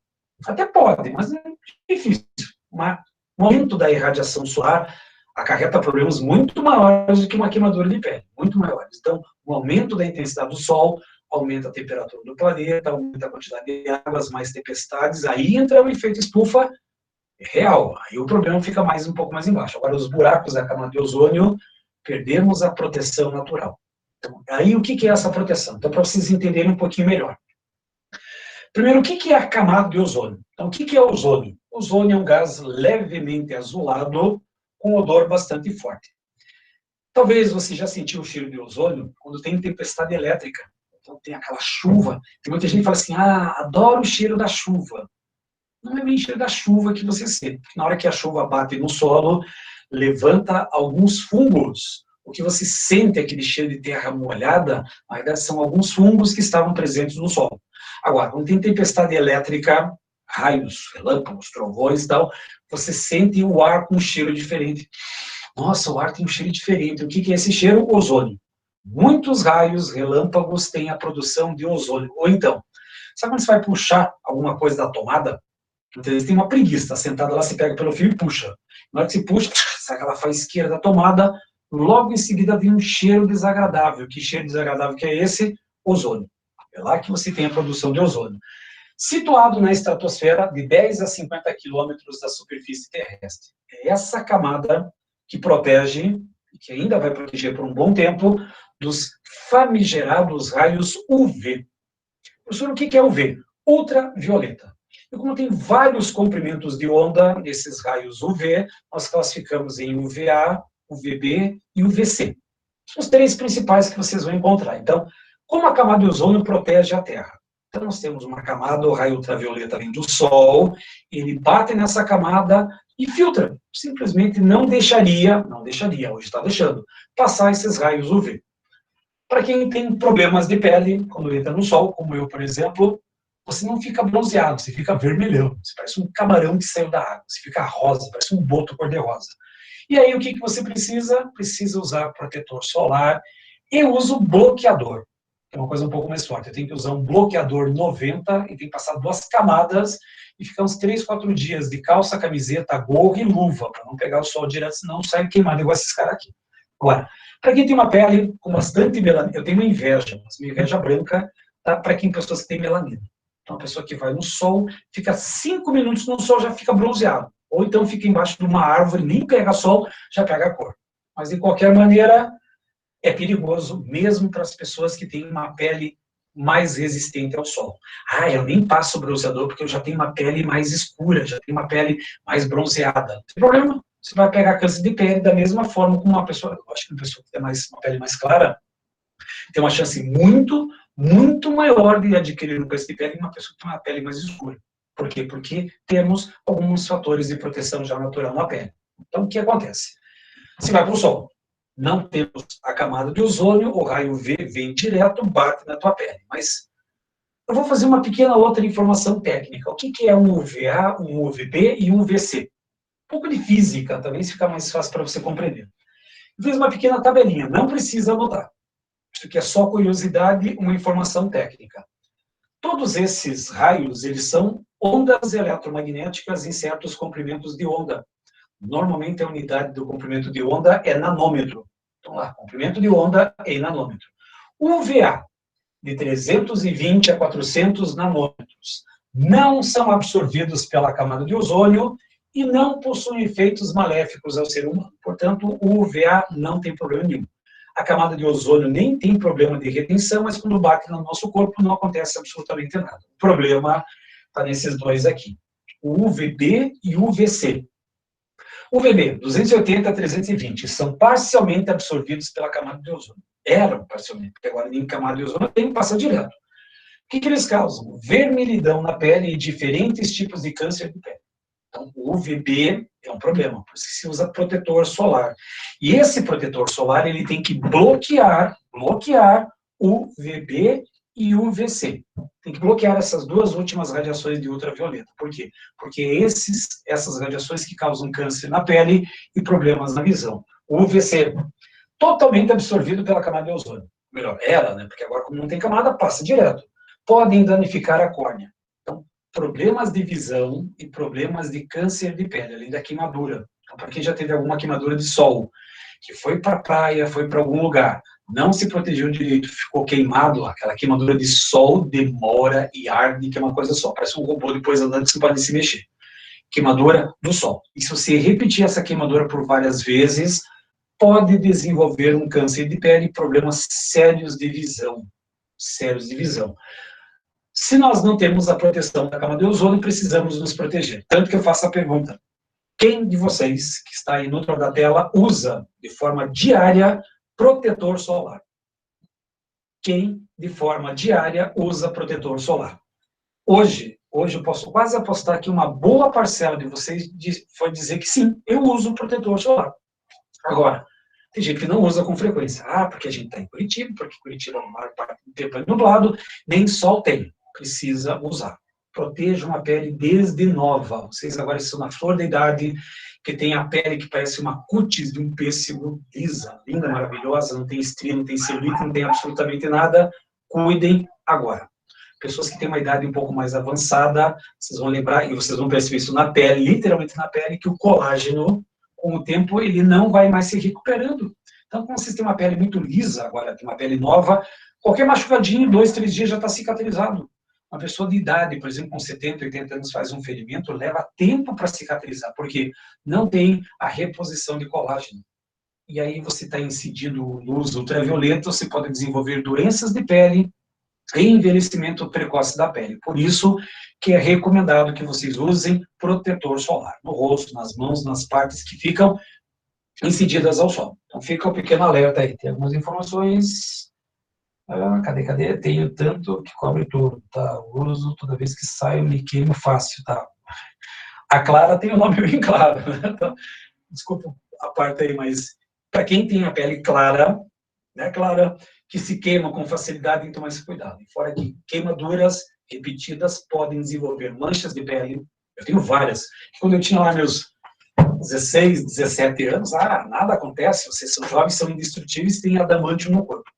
Até pode, mas é difícil. O aumento da irradiação solar acarreta problemas muito maiores do que uma queimadura de pele, muito maiores. Então, o aumento da intensidade do sol aumenta a temperatura do planeta, aumenta a quantidade de águas, mais tempestades, aí entra o efeito estufa real, aí o problema fica um pouco mais embaixo. Agora, os buracos da camada de ozônio, perdemos a proteção natural. Então, aí o que é essa proteção? Então, para vocês entenderem um pouquinho melhor. Primeiro, o que é a camada de ozônio? Então, o que é o ozônio? O ozônio é um gás levemente azulado, com odor bastante forte. Talvez você já sentiu o cheiro de ozônio quando tem tempestade elétrica. Então tem aquela chuva. Tem muita gente que fala assim, adoro o cheiro da chuva. Não é bem o cheiro da chuva que você sente. Na hora que a chuva bate no solo, levanta alguns fungos. O que você sente, aquele cheiro de terra molhada, na verdade são alguns fungos que estavam presentes no solo. Agora, quando tem tempestade elétrica, raios, relâmpagos, trovões e tal, você sente o ar com um cheiro diferente. Nossa, o ar tem um cheiro diferente. O que é esse cheiro? Ozônio. Muitos raios, relâmpagos têm a produção de ozônio. Ou então, sabe quando você vai puxar alguma coisa da tomada? Então, tem uma preguiça, tá sentada lá, você pega pelo fio e puxa. Na hora que você puxa, sai aquela faísqueira da tomada, logo em seguida vem um cheiro desagradável. Que cheiro desagradável que é esse? Ozônio. É lá que você tem a produção de ozônio. Situado na estratosfera de 10 a 50 quilômetros da superfície terrestre. É essa camada que protege, e que ainda vai proteger por um bom tempo, dos famigerados raios UV. Professor, o que é UV? Ultravioleta. E como tem vários comprimentos de onda nesses raios UV, nós classificamos em UVA, UVB e UVC. São os três principais que vocês vão encontrar. Então, como a camada de ozônio protege a Terra? Então, nós temos uma camada, o raio ultravioleta vem do Sol, ele bate nessa camada e filtra. Simplesmente não deixaria, hoje está deixando, passar esses raios UV. Para quem tem problemas de pele, quando entra no Sol, como eu, por exemplo, você não fica bronzeado, você fica vermelhão, você parece um camarão que saiu da água, você fica rosa, parece um boto cor-de-rosa. E aí, o que você precisa? Precisa usar protetor solar e uso bloqueador. É uma coisa um pouco mais forte. Eu tenho que usar um bloqueador 90 e tem que passar 2 camadas e ficar uns 3, 4 dias de calça, camiseta, gorro e luva, para não pegar o sol direto, senão sai queimado igual esses caras aqui. Agora, para quem tem uma pele com bastante melanina, eu tenho uma inveja branca, tá? Para quem pessoas que têm melanina. Então, a pessoa que vai no sol, fica 5 minutos no sol, já fica bronzeado. Ou então fica embaixo de uma árvore, nem pega sol, já pega a cor. Mas, de qualquer maneira, é perigoso mesmo para as pessoas que têm uma pele mais resistente ao sol. Eu nem passo bronzeador porque eu já tenho uma pele mais escura, já tenho uma pele mais bronzeada. Não tem problema, você vai pegar câncer de pele da mesma forma como uma pessoa, eu acho que uma pessoa que tem uma pele mais clara, tem uma chance muito, muito maior de adquirir um câncer de pele que uma pessoa que tem uma pele mais escura. Por quê? Porque temos alguns fatores de proteção já natural na pele. Então, o que acontece? Você vai para o sol, não temos a camada de ozônio, o raio UV vem direto, bate na tua pele. Mas eu vou fazer uma pequena outra informação técnica. O que é um UVA, um UVB e um UVC? Um pouco de física, talvez fica mais fácil para você compreender. Eu fiz uma pequena tabelinha, não precisa anotar. Isso aqui é só curiosidade, uma informação técnica. Todos esses raios, eles são ondas eletromagnéticas em certos comprimentos de onda. Normalmente a unidade do comprimento de onda é nanômetro. Então lá, comprimento de onda é em nanômetro. O UVA, de 320 a 400 nanômetros, não são absorvidos pela camada de ozônio e não possuem efeitos maléficos ao ser humano. Portanto, o UVA não tem problema nenhum. A camada de ozônio nem tem problema de retenção, mas quando bate no nosso corpo não acontece absolutamente nada. O problema está nesses dois aqui, o UVB e o UVC. O UVB, 280 a 320, são parcialmente absorvidos pela camada de ozônio. Eram parcialmente, porque agora nem camada de ozônio tem, passa direto. O que eles causam? Vermelhidão na pele e diferentes tipos de câncer de pele. Então, o UVB é um problema, por isso que se usa protetor solar. E esse protetor solar, ele tem que bloquear o UVB e o UVC. Tem que bloquear essas duas últimas radiações de ultravioleta. Por quê? Porque essas radiações que causam câncer na pele e problemas na visão. O UVC, totalmente absorvido pela camada de ozônio. Melhor, ela, né? Porque agora, como não tem camada, passa direto. Podem danificar a córnea. Então, problemas de visão e problemas de câncer de pele, além da queimadura. Então, para quem já teve alguma queimadura de sol, que foi para a praia, foi para algum lugar, não se protegeu direito, ficou queimado, aquela queimadura de sol demora e arde, que é uma coisa só, parece um robô depois andando, você não pode se mexer. Queimadura do sol. E se você repetir essa queimadura por várias vezes, pode desenvolver um câncer de pele e problemas sérios de visão. Sérios de visão. Se nós não temos a proteção da camada de ozônio, precisamos nos proteger. Tanto que eu faço a pergunta: quem de vocês que está aí no outro lado da tela usa de forma diária protetor solar? Quem de forma diária usa protetor solar? Hoje eu posso quase apostar que uma boa parcela de vocês foi dizer que sim, eu uso protetor solar. Agora, tem gente que não usa com frequência. Ah, porque a gente está em Curitiba, porque Curitiba, a maior parte do tempo é nublado, nem sol tem. Precisa usar. Protejam a pele desde nova. Vocês agora estão na flor da idade, que tem a pele que parece uma cutis de um pêssego lisa, linda, maravilhosa, não tem estria, não tem celulite, não tem absolutamente nada. Cuidem agora. Pessoas que têm uma idade um pouco mais avançada, vocês vão lembrar, e vocês vão perceber isso na pele, literalmente na pele, que o colágeno, com o tempo, ele não vai mais se recuperando. Então, quando vocês têm uma pele muito lisa, agora tem uma pele nova, qualquer machucadinho, 2, 3 dias já está cicatrizado. Uma pessoa de idade, por exemplo, com 70, 80 anos, faz um ferimento, leva tempo para cicatrizar, porque não tem a reposição de colágeno. E aí você está incidindo luz ultravioleta, você pode desenvolver doenças de pele e envelhecimento precoce da pele. Por isso que é recomendado que vocês usem protetor solar, no rosto, nas mãos, nas partes que ficam incididas ao sol. Então fica um pequeno alerta aí. Tem algumas informações... cadê? Tenho tanto que cobre tudo, tá? Uso toda vez que saio, me queimo fácil, tá? A Clara tem o nome bem claro, né? Então, desculpa a parte aí, mas para quem tem a pele clara, né, Clara, que se queima com facilidade, tem que tomar esse cuidado. E fora que queimaduras repetidas podem desenvolver manchas de pele. Eu tenho várias. Quando eu tinha lá meus 16, 17 anos, nada acontece, vocês são jovens, são indestrutíveis, têm adamantium no corpo.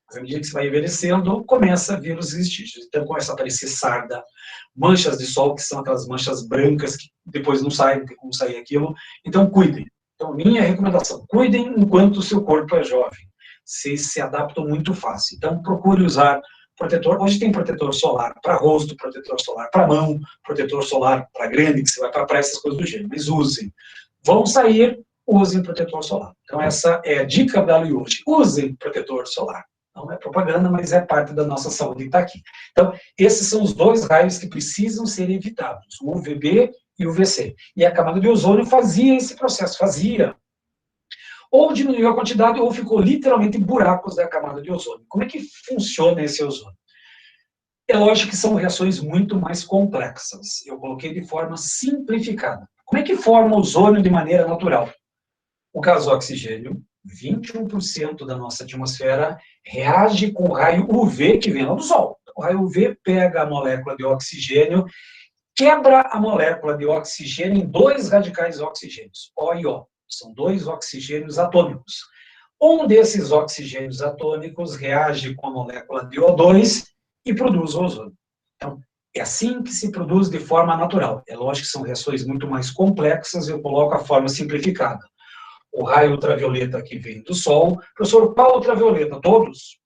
Mas à medida que você vai envelhecendo, começa a vir os vestígios. Então começa a aparecer sarda, manchas de sol, que são aquelas manchas brancas que depois não saem, não tem como sair aquilo. Então cuidem. Então minha recomendação, cuidem enquanto o seu corpo é jovem. Vocês se adaptam muito fácil. Então procure usar protetor. Hoje tem protetor solar para rosto, protetor solar para mão, protetor solar para grande, que você vai para praia, essas coisas do gênero. Mas usem. Vão sair, usem protetor solar. Então essa é a dica da Lu hoje. Usem protetor solar. Não é propaganda, mas é parte da nossa saúde que está aqui. Então, esses são os dois raios que precisam ser evitados, o UVB e o UVC. E a camada de ozônio fazia esse processo, ou diminuiu a quantidade, ou ficou literalmente buracos da camada de ozônio. Como é que funciona esse ozônio? É lógico que são reações muito mais complexas. Eu coloquei de forma simplificada. Como é que forma o ozônio de maneira natural? O gás oxigênio, 21% da nossa atmosfera, reage com o raio UV que vem lá do Sol. O raio UV pega a molécula de oxigênio, quebra a molécula de oxigênio em dois radicais oxigênios, O e O. São dois oxigênios atômicos. Um desses oxigênios atômicos reage com a molécula de O2 e produz o ozônio. Então, é assim que se produz de forma natural. É lógico que são reações muito mais complexas, eu coloco a forma simplificada. O raio ultravioleta que vem do Sol. Professor, qual ultravioleta? Todos?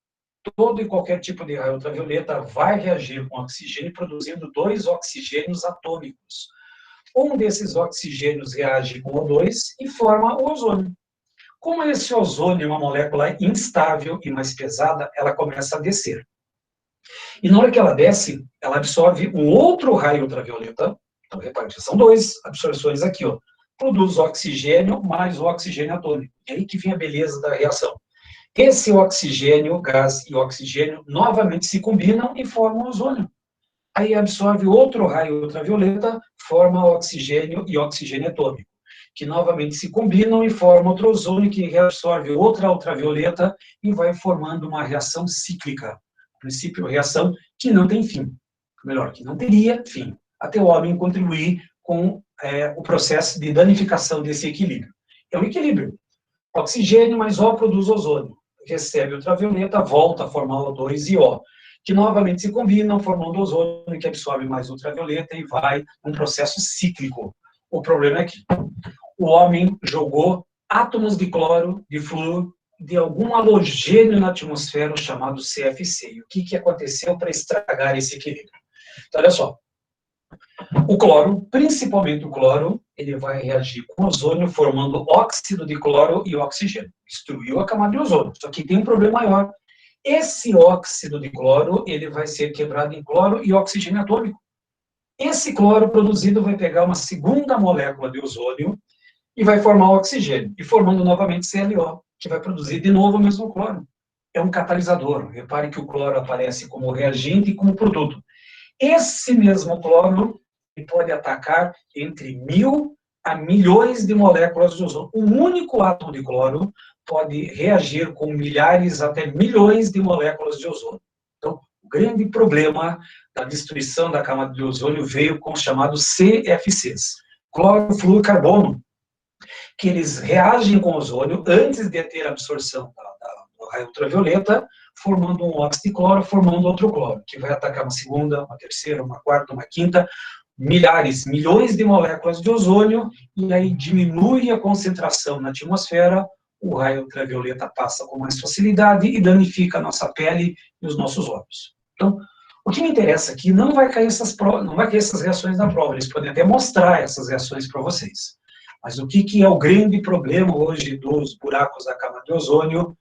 Todo e qualquer tipo de raio ultravioleta vai reagir com oxigênio, produzindo dois oxigênios atômicos. Um desses oxigênios reage com O2 e forma o ozônio. Como esse ozônio é uma molécula instável e mais pesada, ela começa a descer. E na hora que ela desce, ela absorve um outro raio ultravioleta. Então, repare, são duas absorções aqui, ó. Produz oxigênio mais o oxigênio atômico. E aí que vem a beleza da reação. Esse oxigênio, gás e oxigênio novamente se combinam e formam ozônio. Aí absorve outro raio ultravioleta, forma oxigênio e oxigênio atômico, que novamente se combinam e formam outro ozônio que reabsorve outra ultravioleta e vai formando uma reação cíclica. A princípio, reação que não tem fim. Melhor, que não teria fim, até o homem contribuir com o processo de danificação desse equilíbrio. É um equilíbrio. Oxigênio mais O produz ozônio. Recebe ultravioleta, volta a formar O2 e O, que novamente se combinam, formando ozônio, que absorve mais ultravioleta e vai num processo cíclico. O problema é que o homem jogou átomos de cloro, de flúor, de algum halogênio na atmosfera chamado CFC. E o que aconteceu para estragar esse equilíbrio? Então, olha só. O cloro, principalmente o cloro, ele vai reagir com ozônio, formando óxido de cloro e oxigênio. Destruiu a camada de ozônio. Só que tem um problema maior. Esse óxido de cloro, ele vai ser quebrado em cloro e oxigênio atômico. Esse cloro produzido vai pegar uma segunda molécula de ozônio e vai formar o oxigênio, e formando novamente ClO, que vai produzir de novo o mesmo cloro. É um catalisador. Repare que o cloro aparece como reagente e como produto. Esse mesmo cloro pode atacar entre 1000 a milhões de moléculas de ozônio. Um único átomo de cloro pode reagir com milhares até milhões de moléculas de ozônio. Então, o grande problema da destruição da camada de ozônio veio com os chamados CFCs, cloro, flúor, carbono, que eles reagem com o ozônio antes de ter a absorção do raio ultravioleta, formando um óxido de cloro, formando outro cloro, que vai atacar uma segunda, uma terceira, uma quarta, uma quinta, milhares, milhões de moléculas de ozônio, e aí diminui a concentração na atmosfera, o raio ultravioleta passa com mais facilidade e danifica a nossa pele e os nossos olhos. Então, o que me interessa aqui não vai cair essas reações na prova, eles podem até mostrar essas reações para vocês. Mas o que é o grande problema hoje dos buracos da camada de ozônio?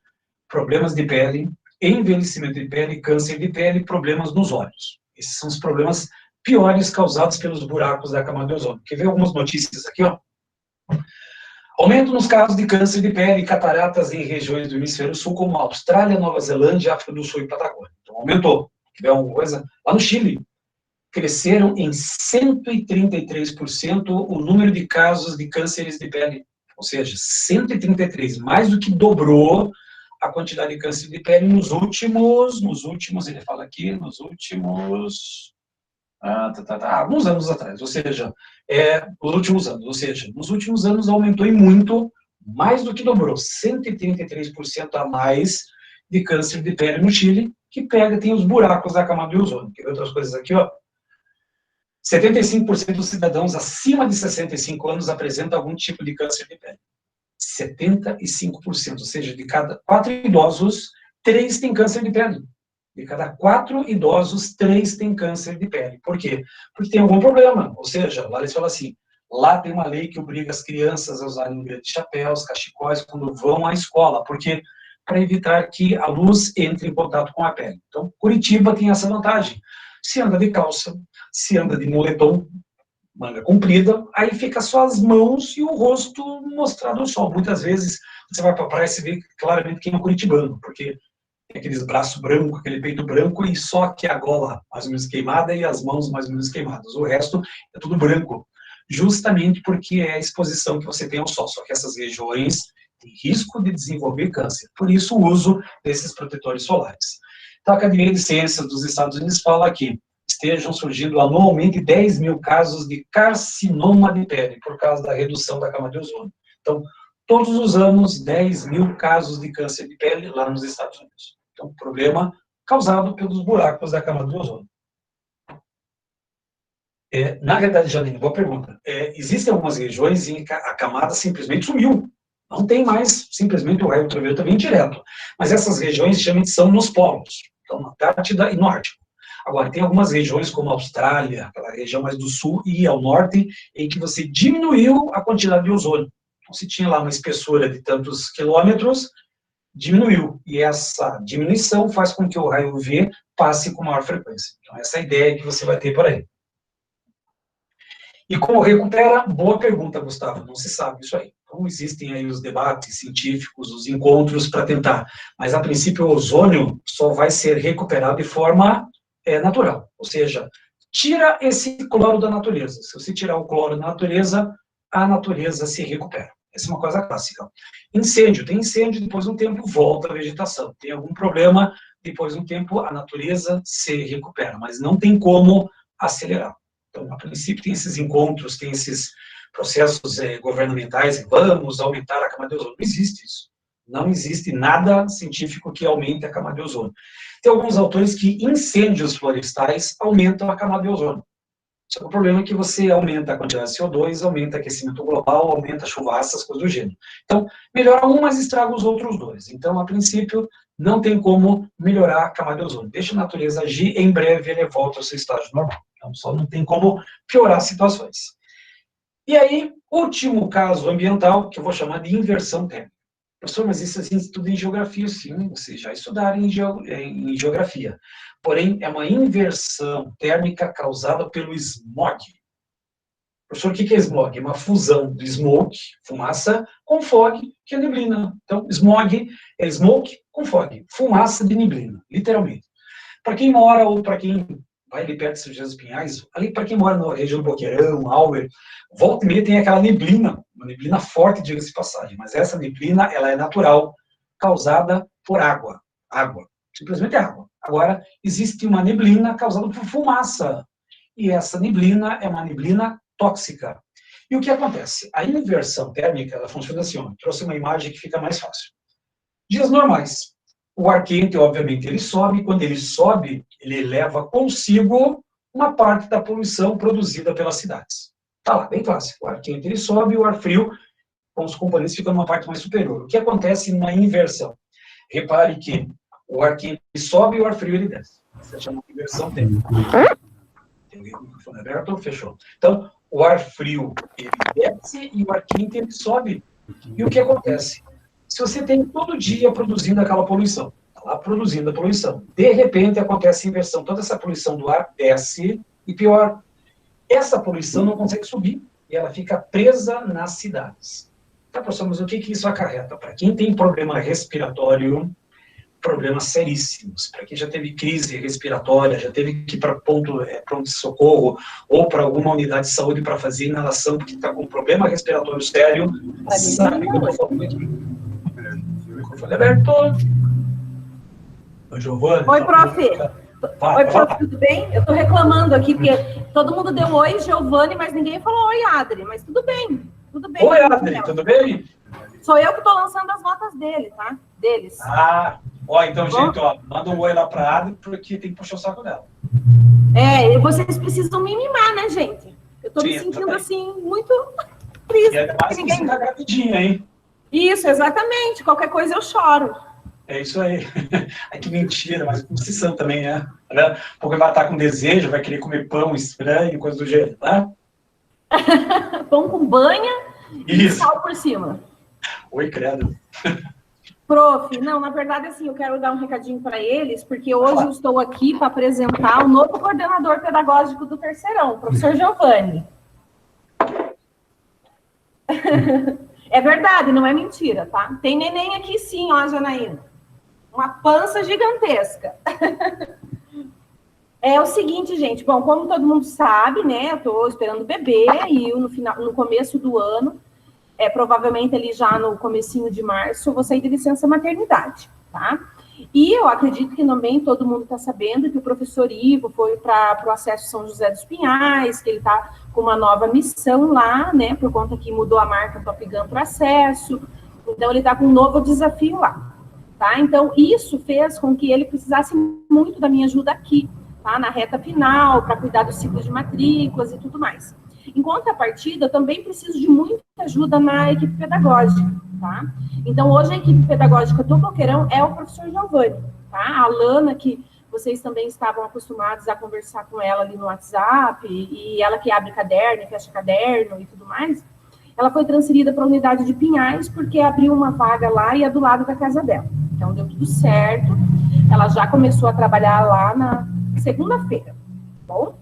Problemas de pele, envelhecimento de pele, câncer de pele, problemas nos olhos. Esses são os problemas piores causados pelos buracos da camada de ozônio. Quer ver algumas notícias aqui, ó? Aumento nos casos de câncer de pele e cataratas em regiões do hemisfério sul, como Austrália, Nova Zelândia, África do Sul e Patagônia. Então, aumentou. Quer ver alguma coisa? Lá no Chile, cresceram em 133% o número de casos de cânceres de pele. Ou seja, 133, mais do que dobrou a quantidade de câncer de pele nos últimos, ele fala aqui, nos últimos, alguns anos atrás, ou seja, os últimos anos, ou seja, nos últimos anos aumentou e muito, mais do que dobrou, 133% a mais de câncer de pele no Chile, que tem os buracos da camada de ozônio. Quer ver outras coisas aqui, ó? 75% dos cidadãos acima de 65 anos apresentam algum tipo de câncer de pele. 75%, ou seja, de cada 4 idosos, 3 têm câncer de pele. De cada 4 idosos, 3 têm câncer de pele. Por quê? Porque tem algum problema. Ou seja, lá eles falam assim, lá tem uma lei que obriga as crianças a usarem grandes chapéus, cachecóis, quando vão à escola. Por quê? Para evitar que a luz entre em contato com a pele. Então, Curitiba tem essa vantagem. Se anda de calça, se anda de moletom, manga comprida, aí fica só as mãos e o rosto mostrado ao sol. Muitas vezes você vai para a praia e você vê claramente quem é um curitibano, porque tem aqueles braços brancos, aquele peito branco, e só que a gola mais ou menos queimada e as mãos mais ou menos queimadas. O resto é tudo branco, justamente porque é a exposição que você tem ao sol. Só que essas regiões têm risco de desenvolver câncer. Por isso o uso desses protetores solares. Então, a Academia de Ciências dos Estados Unidos fala que estejam surgindo anualmente 10 mil casos de carcinoma de pele, por causa da redução da camada de ozônio. Então, todos os anos, 10 mil casos de câncer de pele lá nos Estados Unidos. Então, problema causado pelos buracos da camada de ozônio. Na verdade, Janine, boa pergunta. Existem algumas regiões em que a camada simplesmente sumiu. Não tem mais, simplesmente o raio ultravioleta vem direto. Mas essas regiões geralmente são nos polos. Então, na Antártida e no Ártico. Agora, tem algumas regiões, como a Austrália, aquela região mais do sul e ao norte, em que você diminuiu a quantidade de ozônio. Então, se tinha lá uma espessura de tantos quilômetros, diminuiu, e essa diminuição faz com que o raio UV passe com maior frequência. Então, essa é a ideia que você vai ter por aí. E como recupera? Boa pergunta, Gustavo, não se sabe isso aí. Então, existem aí os debates científicos, os encontros para tentar, mas, a princípio, o ozônio só vai ser recuperado de forma natural, ou seja, tira esse cloro da natureza. Se você tirar o cloro da natureza, a natureza se recupera. Essa é uma coisa clássica. Incêndio, tem incêndio, depois de um tempo volta a vegetação. Tem algum problema, depois de um tempo a natureza se recupera, mas não tem como acelerar. Então, a princípio, tem esses encontros, tem esses processos governamentais, vamos aumentar a camada de ozônio. Não existe isso. Não existe nada científico que aumente a camada de ozônio. Tem alguns autores que incêndios florestais aumentam a camada de ozônio. Só que o problema é que você aumenta a quantidade de CO2, aumenta o aquecimento global, aumenta a chuvaças, coisas do gênero. Então, melhora um, mas estraga os outros dois. Então, a princípio, não tem como melhorar a camada de ozônio. Deixa a natureza agir, em breve ele volta ao seu estágio normal. Então, só não tem como piorar situações. E aí, último caso ambiental, que eu vou chamar de inversão térmica. Professor, mas isso assim, estuda em geografia, sim, vocês já estudaram em geografia. Porém, é uma inversão térmica causada pelo smog. Professor, o que é smog? É uma fusão do smoke, fumaça, com fog, que é neblina. Então, smog é smoke com fog, fumaça de neblina, literalmente. Para quem mora ou para quem vai ali perto de São José dos Pinhais, ali para quem mora na região do Boqueirão, Auer, volta e meia tem aquela neblina, uma neblina forte, diga-se de passagem, mas essa neblina, ela é natural, causada por água, simplesmente água. Agora, existe uma neblina causada por fumaça, e essa neblina é uma neblina tóxica. E o que acontece? A inversão térmica, ela funciona assim, ó, trouxe uma imagem que fica mais fácil. Dias normais, o ar quente, obviamente, ele sobe, quando ele sobe, ele leva consigo uma parte da poluição produzida pelas cidades. Tá lá, bem fácil. O ar quente, ele sobe, e o ar frio, com os componentes, ficam numa parte mais superior. O que acontece numa inversão? Repare que o ar quente sobe e o ar frio, ele desce. Isso chama de inversão térmica. Tem o microfone aberto? Fechou. Então, o ar frio, ele desce e o ar quente, ele sobe. E o que acontece? Se você tem todo dia produzindo aquela poluição, está lá produzindo a poluição, de repente acontece a inversão, toda essa poluição do ar desce, e pior, essa poluição não consegue subir, e ela fica presa nas cidades. Tá, professor, mas o que isso acarreta? Para quem tem problema respiratório, problemas seríssimos. Para quem já teve crise respiratória, já teve que ir para pronto-socorro, ou para alguma unidade de saúde para fazer inalação, porque está com problema respiratório sério, sabe que eu estou falando aqui. Microfone aberto. Oi, Giovana. Oi, prof. Oi, prof, tudo bem? Eu estou reclamando aqui, porque todo mundo deu oi, Giovane, mas ninguém falou oi, Adri. Mas tudo bem, tudo bem. Oi, Adri, tudo bem? Sou eu que estou lançando as notas dele, tá? Deles. Ah, ó, então, gente, ó, manda um oi lá para a Adri, porque tem que puxar o saco dela. E vocês precisam me mimar, né, gente? Eu estou me sentindo, assim, muito triste. E é mais que você tá gravidinha, hein? Isso, exatamente. Qualquer coisa eu choro. É isso aí. Ai, que mentira, mas como vocês são também, né? Porque vai estar com desejo, vai querer comer pão estranho, coisa do gênero, tá? Pão com banha e Isso. sal por cima. Oi, credo. Prof, não, na verdade, assim, eu quero dar um recadinho para eles, porque hoje eu estou aqui para apresentar o novo coordenador pedagógico do Terceirão, o professor Giovane. É verdade, não é mentira, tá? Tem neném aqui sim, ó, Janaína. Uma pança gigantesca. É o seguinte, gente, bom, como todo mundo sabe, né, eu estou esperando o bebê e eu, no começo do ano, provavelmente ali já no comecinho de março, eu vou sair de licença maternidade, tá? E eu acredito que também todo mundo está sabendo que o professor Ivo foi para o Acesso São José dos Pinhais, que ele está com uma nova missão lá, né, por conta que mudou a marca Top Gun para Acesso, então ele está com um novo desafio lá, tá? Então, isso fez com que ele precisasse muito da minha ajuda aqui, tá? Na reta final, para cuidar do ciclo de matrículas e tudo mais. Em contrapartida, eu também preciso de muita ajuda na equipe pedagógica, tá? Então, hoje a equipe pedagógica do Boqueirão é o professor Giovane, tá? A Lana, que vocês também estavam acostumados a conversar com ela ali no WhatsApp, e ela que abre caderno, fecha caderno e tudo mais. ela foi transferida para a unidade de Pinhais, porque abriu uma vaga lá e é do lado da casa dela. Então, deu tudo certo. Ela já começou a trabalhar lá na segunda-feira, tá bom?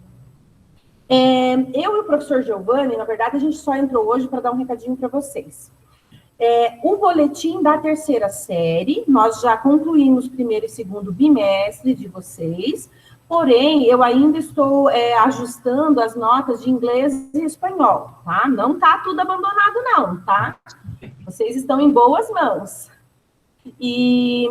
Eu e o professor Giovanni, na verdade, a gente só entrou hoje para dar um recadinho para vocês. O boletim da terceira série, nós já concluímos o primeiro e segundo bimestre de vocês, porém, eu ainda estou ajustando as notas de inglês e espanhol, tá? Não tá tudo abandonado, não, tá? Vocês estão em boas mãos. E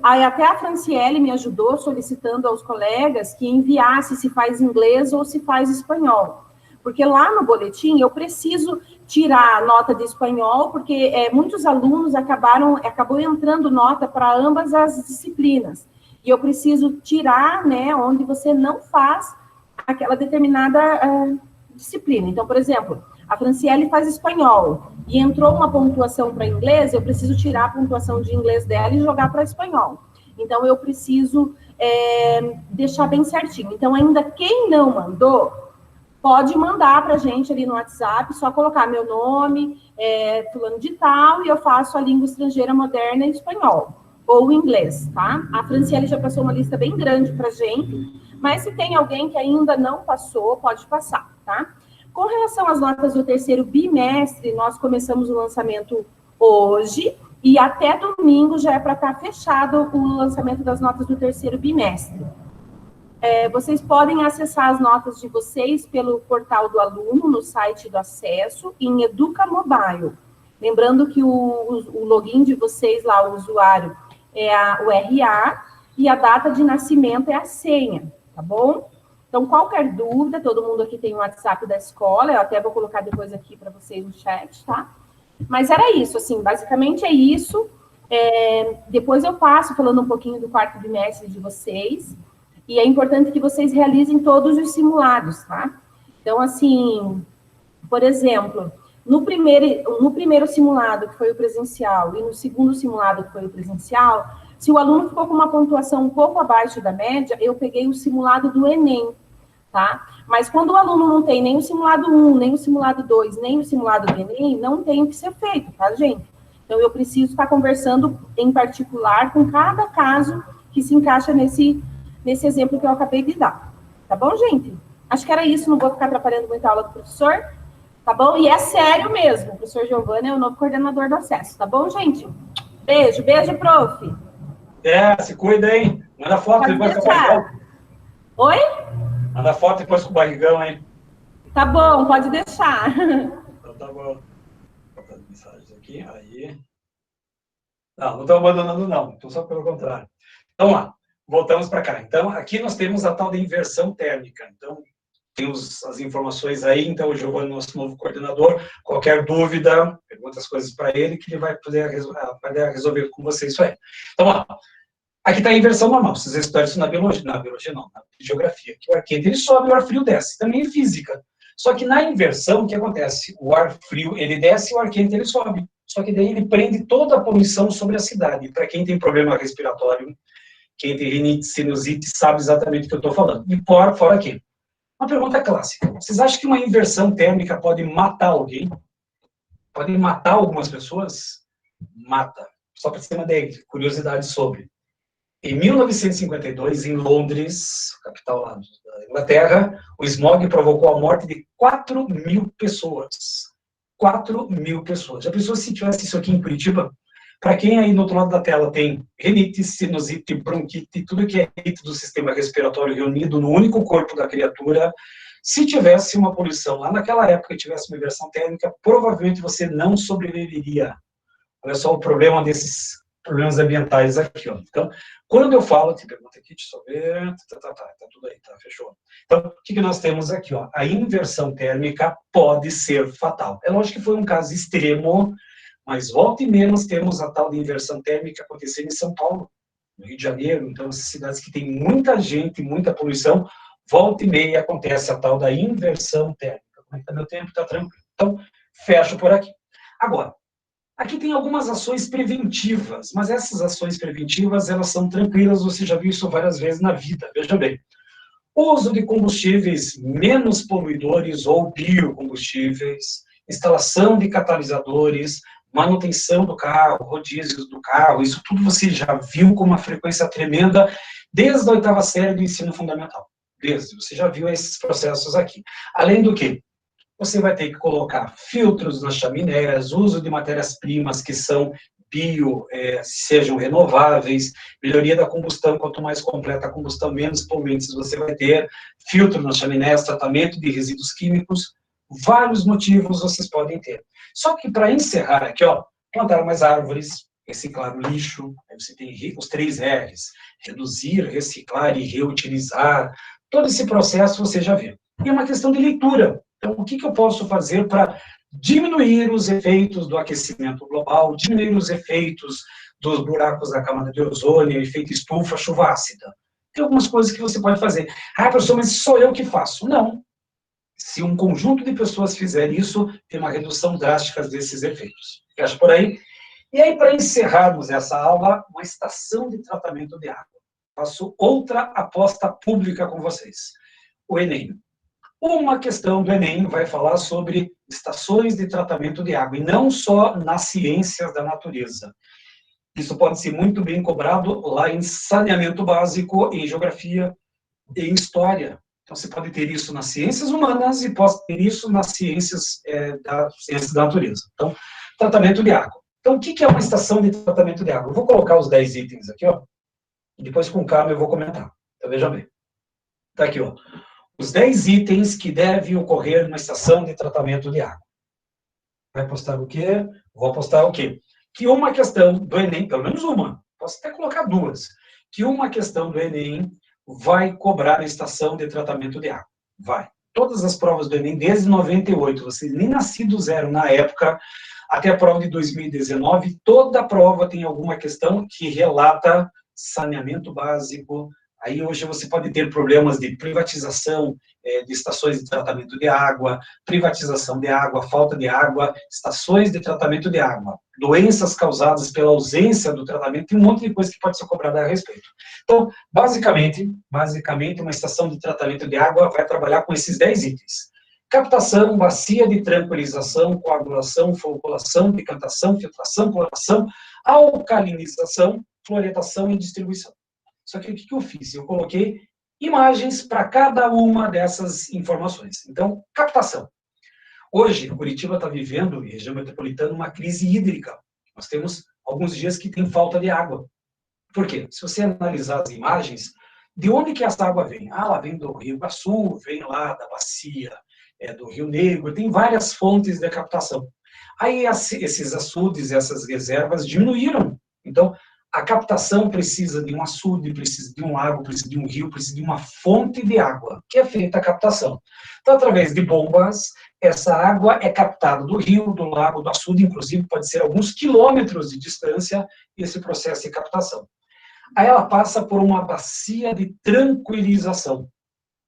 aí até a Franciele me ajudou solicitando aos colegas que enviasse se faz inglês ou se faz espanhol. Porque lá no boletim eu preciso tirar a nota de espanhol, porque muitos alunos acabou entrando nota para ambas as disciplinas. E eu preciso tirar, né, onde você não faz aquela determinada disciplina. Então, por exemplo, a Franciele faz espanhol e entrou uma pontuação para inglês, eu preciso tirar a pontuação de inglês dela e jogar para espanhol. Então, eu preciso deixar bem certinho. Então, ainda quem não mandou, pode mandar para a gente ali no WhatsApp, só colocar meu nome, fulano de tal, e eu faço a língua estrangeira moderna em espanhol, ou inglês, tá? A Franciele já passou uma lista bem grande para a gente, mas se tem alguém que ainda não passou, pode passar, tá? Com relação às notas do terceiro bimestre, nós começamos o lançamento hoje, e até domingo já é para estar fechado o lançamento das notas do terceiro bimestre. Vocês podem acessar as notas de vocês pelo portal do aluno, no site do acesso, em Educa Mobile. Lembrando que o login de vocês lá, o usuário, é o RA, e a data de nascimento é a senha, tá bom? Então, qualquer dúvida, todo mundo aqui tem o WhatsApp da escola, eu até vou colocar depois aqui para vocês no chat, tá? Mas era isso, assim, basicamente é isso. Depois eu passo falando um pouquinho do quarto bimestre de vocês, e é importante que vocês realizem todos os simulados, tá? Então, assim, por exemplo, no primeiro simulado, que foi o presencial, e no segundo simulado, que foi o presencial, se o aluno ficou com uma pontuação um pouco abaixo da média, eu peguei o simulado do Enem, tá? Mas quando o aluno não tem nem o simulado 1, nem o simulado 2, nem o simulado do Enem, não tem o que ser feito, tá, gente? Então, eu preciso estar conversando em particular com cada caso que se encaixa nesse exemplo que eu acabei de dar. Tá bom, gente? Acho que era isso, não vou ficar atrapalhando muito a aula do professor, tá bom? E é sério mesmo, o professor Giovanni é o novo coordenador do acesso, tá bom, gente? Beijo, beijo, prof. Se cuida, hein? Manda foto Pode depois deixar. com o barrigão. Oi? Manda foto depois com o barrigão, hein? Tá bom, pode deixar. Então tá bom. Vou botar as mensagens aqui, aí. Não estou abandonando, não. Estou só pelo contrário. Então, lá. Voltamos para cá. Então, aqui nós temos a tal da inversão térmica. Então, temos as informações aí. Então, o Giovanni, nosso novo coordenador, qualquer dúvida, pergunta as coisas para ele, que ele vai poder resolver com você isso aí. Então, ó, aqui está a inversão normal. Vocês estudam isso na biologia não, na geografia. Que o ar quente, ele sobe, o ar frio desce. Também em física. Só que na inversão, o que acontece? O ar frio, ele desce e o ar quente, ele sobe. Só que daí ele prende toda a poluição sobre a cidade. Para quem tem problema respiratório, quem tem rinite, sinusite, sabe exatamente o que eu estou falando. E fora aqui. Uma pergunta clássica. Vocês acham que uma inversão térmica pode matar alguém? Pode matar algumas pessoas? Mata. Só para ter uma ideia, curiosidade sobre. Em 1952, em Londres, capital lá da Inglaterra, o smog provocou a morte de 4.000 pessoas. 4.000 pessoas. Já pensou se tivesse isso aqui em Curitiba? Para quem aí no outro lado da tela tem rinite, sinusite, bronquite, tudo que é rinite do sistema respiratório reunido no único corpo da criatura, se tivesse uma poluição lá naquela época e tivesse uma inversão térmica, provavelmente você não sobreviveria. Olha só o problema desses problemas ambientais aqui, ó. Então, quando eu falo, tem pergunta aqui, deixa eu ver, tá tudo aí, tá, fechou. Então, o que nós temos aqui, ó? A inversão térmica pode ser fatal. É lógico que foi um caso extremo, mas volta e menos temos a tal de inversão térmica acontecendo em São Paulo, no Rio de Janeiro, então essas cidades que tem muita gente, muita poluição, volta e meia acontece a tal da inversão térmica. Como é que tá meu tempo? Tá tranquilo. Então, fecho por aqui. Agora, aqui tem algumas ações preventivas, mas essas ações preventivas, elas são tranquilas, você já viu isso várias vezes na vida, veja bem. O uso de combustíveis menos poluidores ou biocombustíveis, instalação de catalisadores, manutenção do carro, rodízios do carro, isso tudo você já viu com uma frequência tremenda desde a 8ª série do ensino fundamental. Você já viu esses processos aqui. Além do que, você vai ter que colocar filtros nas chaminés, uso de matérias-primas que são sejam renováveis, melhoria da combustão, quanto mais completa a combustão, menos poluentes você vai ter, filtro nas chaminés, tratamento de resíduos químicos, vários motivos vocês podem ter. Só que para encerrar aqui, ó, plantar mais árvores, reciclar o lixo, aí você tem os 3 R's, reduzir, reciclar e reutilizar, todo esse processo você já viu. E é uma questão de leitura. Então, o que eu posso fazer para diminuir os efeitos do aquecimento global, diminuir os efeitos dos buracos da camada de ozônio, efeito estufa, chuva ácida? Tem algumas coisas que você pode fazer. Ah, professor, mas sou eu que faço. Não. Se um conjunto de pessoas fizer isso, tem uma redução drástica desses efeitos. Fecha por aí? E aí, para encerrarmos essa aula, uma estação de tratamento de água. Faço outra aposta pública com vocês. O Enem. Uma questão do Enem vai falar sobre estações de tratamento de água, e não só nas ciências da natureza. Isso pode ser muito bem cobrado lá em saneamento básico, em geografia, em história. Então, você pode ter isso nas ciências humanas e pode ter isso nas ciências da natureza. Então, tratamento de água. Então, o que é uma estação de tratamento de água? Eu vou colocar os 10 itens aqui, ó, e depois, com calma, eu vou comentar. Então, veja bem. Está aqui, ó. Os 10 itens que devem ocorrer numa estação de tratamento de água. Vai postar o quê? Vou postar o quê? Que uma questão do Enem, pelo menos uma, posso até colocar 2, que uma questão do Enem vai cobrar a estação de tratamento de água. Vai. Todas as provas do Enem, desde 98, vocês nem nascidos eram na época, até a prova de 2019, toda a prova tem alguma questão que relata saneamento básico. Aí hoje você pode ter problemas de privatização de estações de tratamento de água, privatização de água, falta de água, estações de tratamento de água, doenças causadas pela ausência do tratamento, tem um monte de coisa que pode ser cobrada a respeito. Então, basicamente, uma estação de tratamento de água vai trabalhar com esses 10 itens. Captação, bacia de tranquilização, coagulação, floculação, decantação, filtração, cloração, alcalinização, fluoretação e distribuição. Só que o que eu fiz? Eu coloquei imagens para cada uma dessas informações. Então, captação. Hoje, Curitiba está vivendo, e região metropolitana, uma crise hídrica. Nós temos alguns dias que tem falta de água. Por quê? Se você analisar as imagens, de onde que essa água vem? Ah, ela vem do Rio Iguaçu, vem lá da bacia do Rio Negro, tem várias fontes de captação. Aí esses açudes, essas reservas diminuíram. Então, a captação precisa de um açude, precisa de um lago, precisa de um rio, precisa de uma fonte de água, que é feita a captação. Então, através de bombas, essa água é captada do rio, do lago, do açude, inclusive pode ser alguns quilômetros de distância, esse processo de captação. Aí ela passa por uma bacia de tranquilização.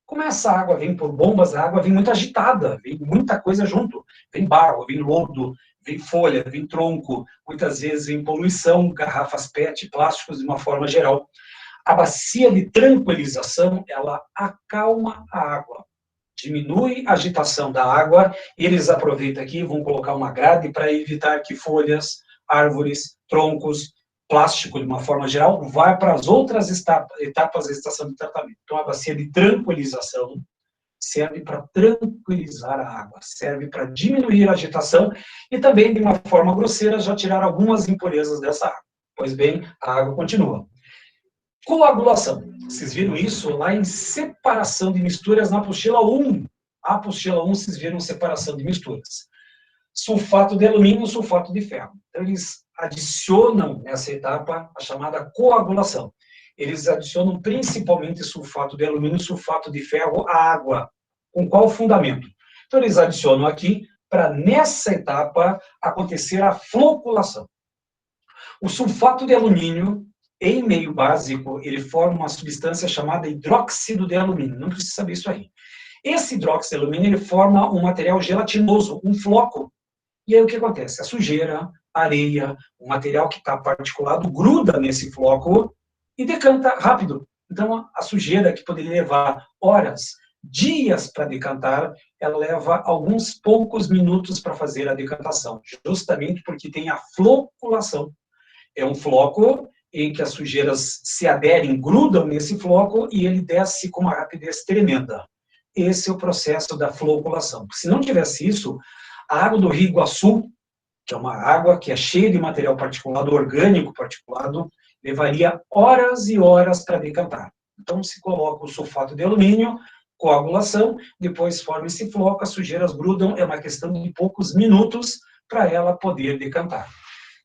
Como essa água vem por bombas, a água vem muito agitada, vem muita coisa junto. Vem barro, vem lodo, vem folha, vem tronco, muitas vezes vem poluição, garrafas PET, plásticos de uma forma geral. A bacia de tranquilização, ela acalma a água, diminui a agitação da água, e eles aproveitam aqui, vão colocar uma grade para evitar que folhas, árvores, troncos, plástico de uma forma geral, vá para as outras etapas da estação de tratamento. Então, a bacia de tranquilização serve para tranquilizar a água, serve para diminuir a agitação e também, de uma forma grosseira, já tirar algumas impurezas dessa água. Pois bem, a água continua. Coagulação. Vocês viram isso lá em separação de misturas na apostila 1. A apostila 1, vocês viram separação de misturas. Sulfato de alumínio e sulfato de ferro. Então, eles adicionam nessa etapa a chamada coagulação. Eles adicionam principalmente sulfato de alumínio e sulfato de ferro à água. Com qual fundamento? Então, eles adicionam aqui para, nessa etapa, acontecer a floculação. O sulfato de alumínio, em meio básico, ele forma uma substância chamada hidróxido de alumínio. Não precisa saber isso aí. Esse hidróxido de alumínio, ele forma um material gelatinoso, um floco. E aí o que acontece? A sujeira, a areia, o material que está particulado gruda nesse floco e decanta rápido. Então, a sujeira que poderia levar horas, dias para decantar, ela leva alguns poucos minutos para fazer a decantação, justamente porque tem a floculação. É um floco em que as sujeiras se aderem, grudam nesse floco e ele desce com uma rapidez tremenda. Esse é o processo da floculação. Se não tivesse isso, a água do Rio Iguaçu, que é uma água que é cheia de material particulado, orgânico particulado, levaria horas e horas para decantar. Então, se coloca o sulfato de alumínio, coagulação, depois forma esse floco, as sujeiras grudam, é uma questão de poucos minutos para ela poder decantar.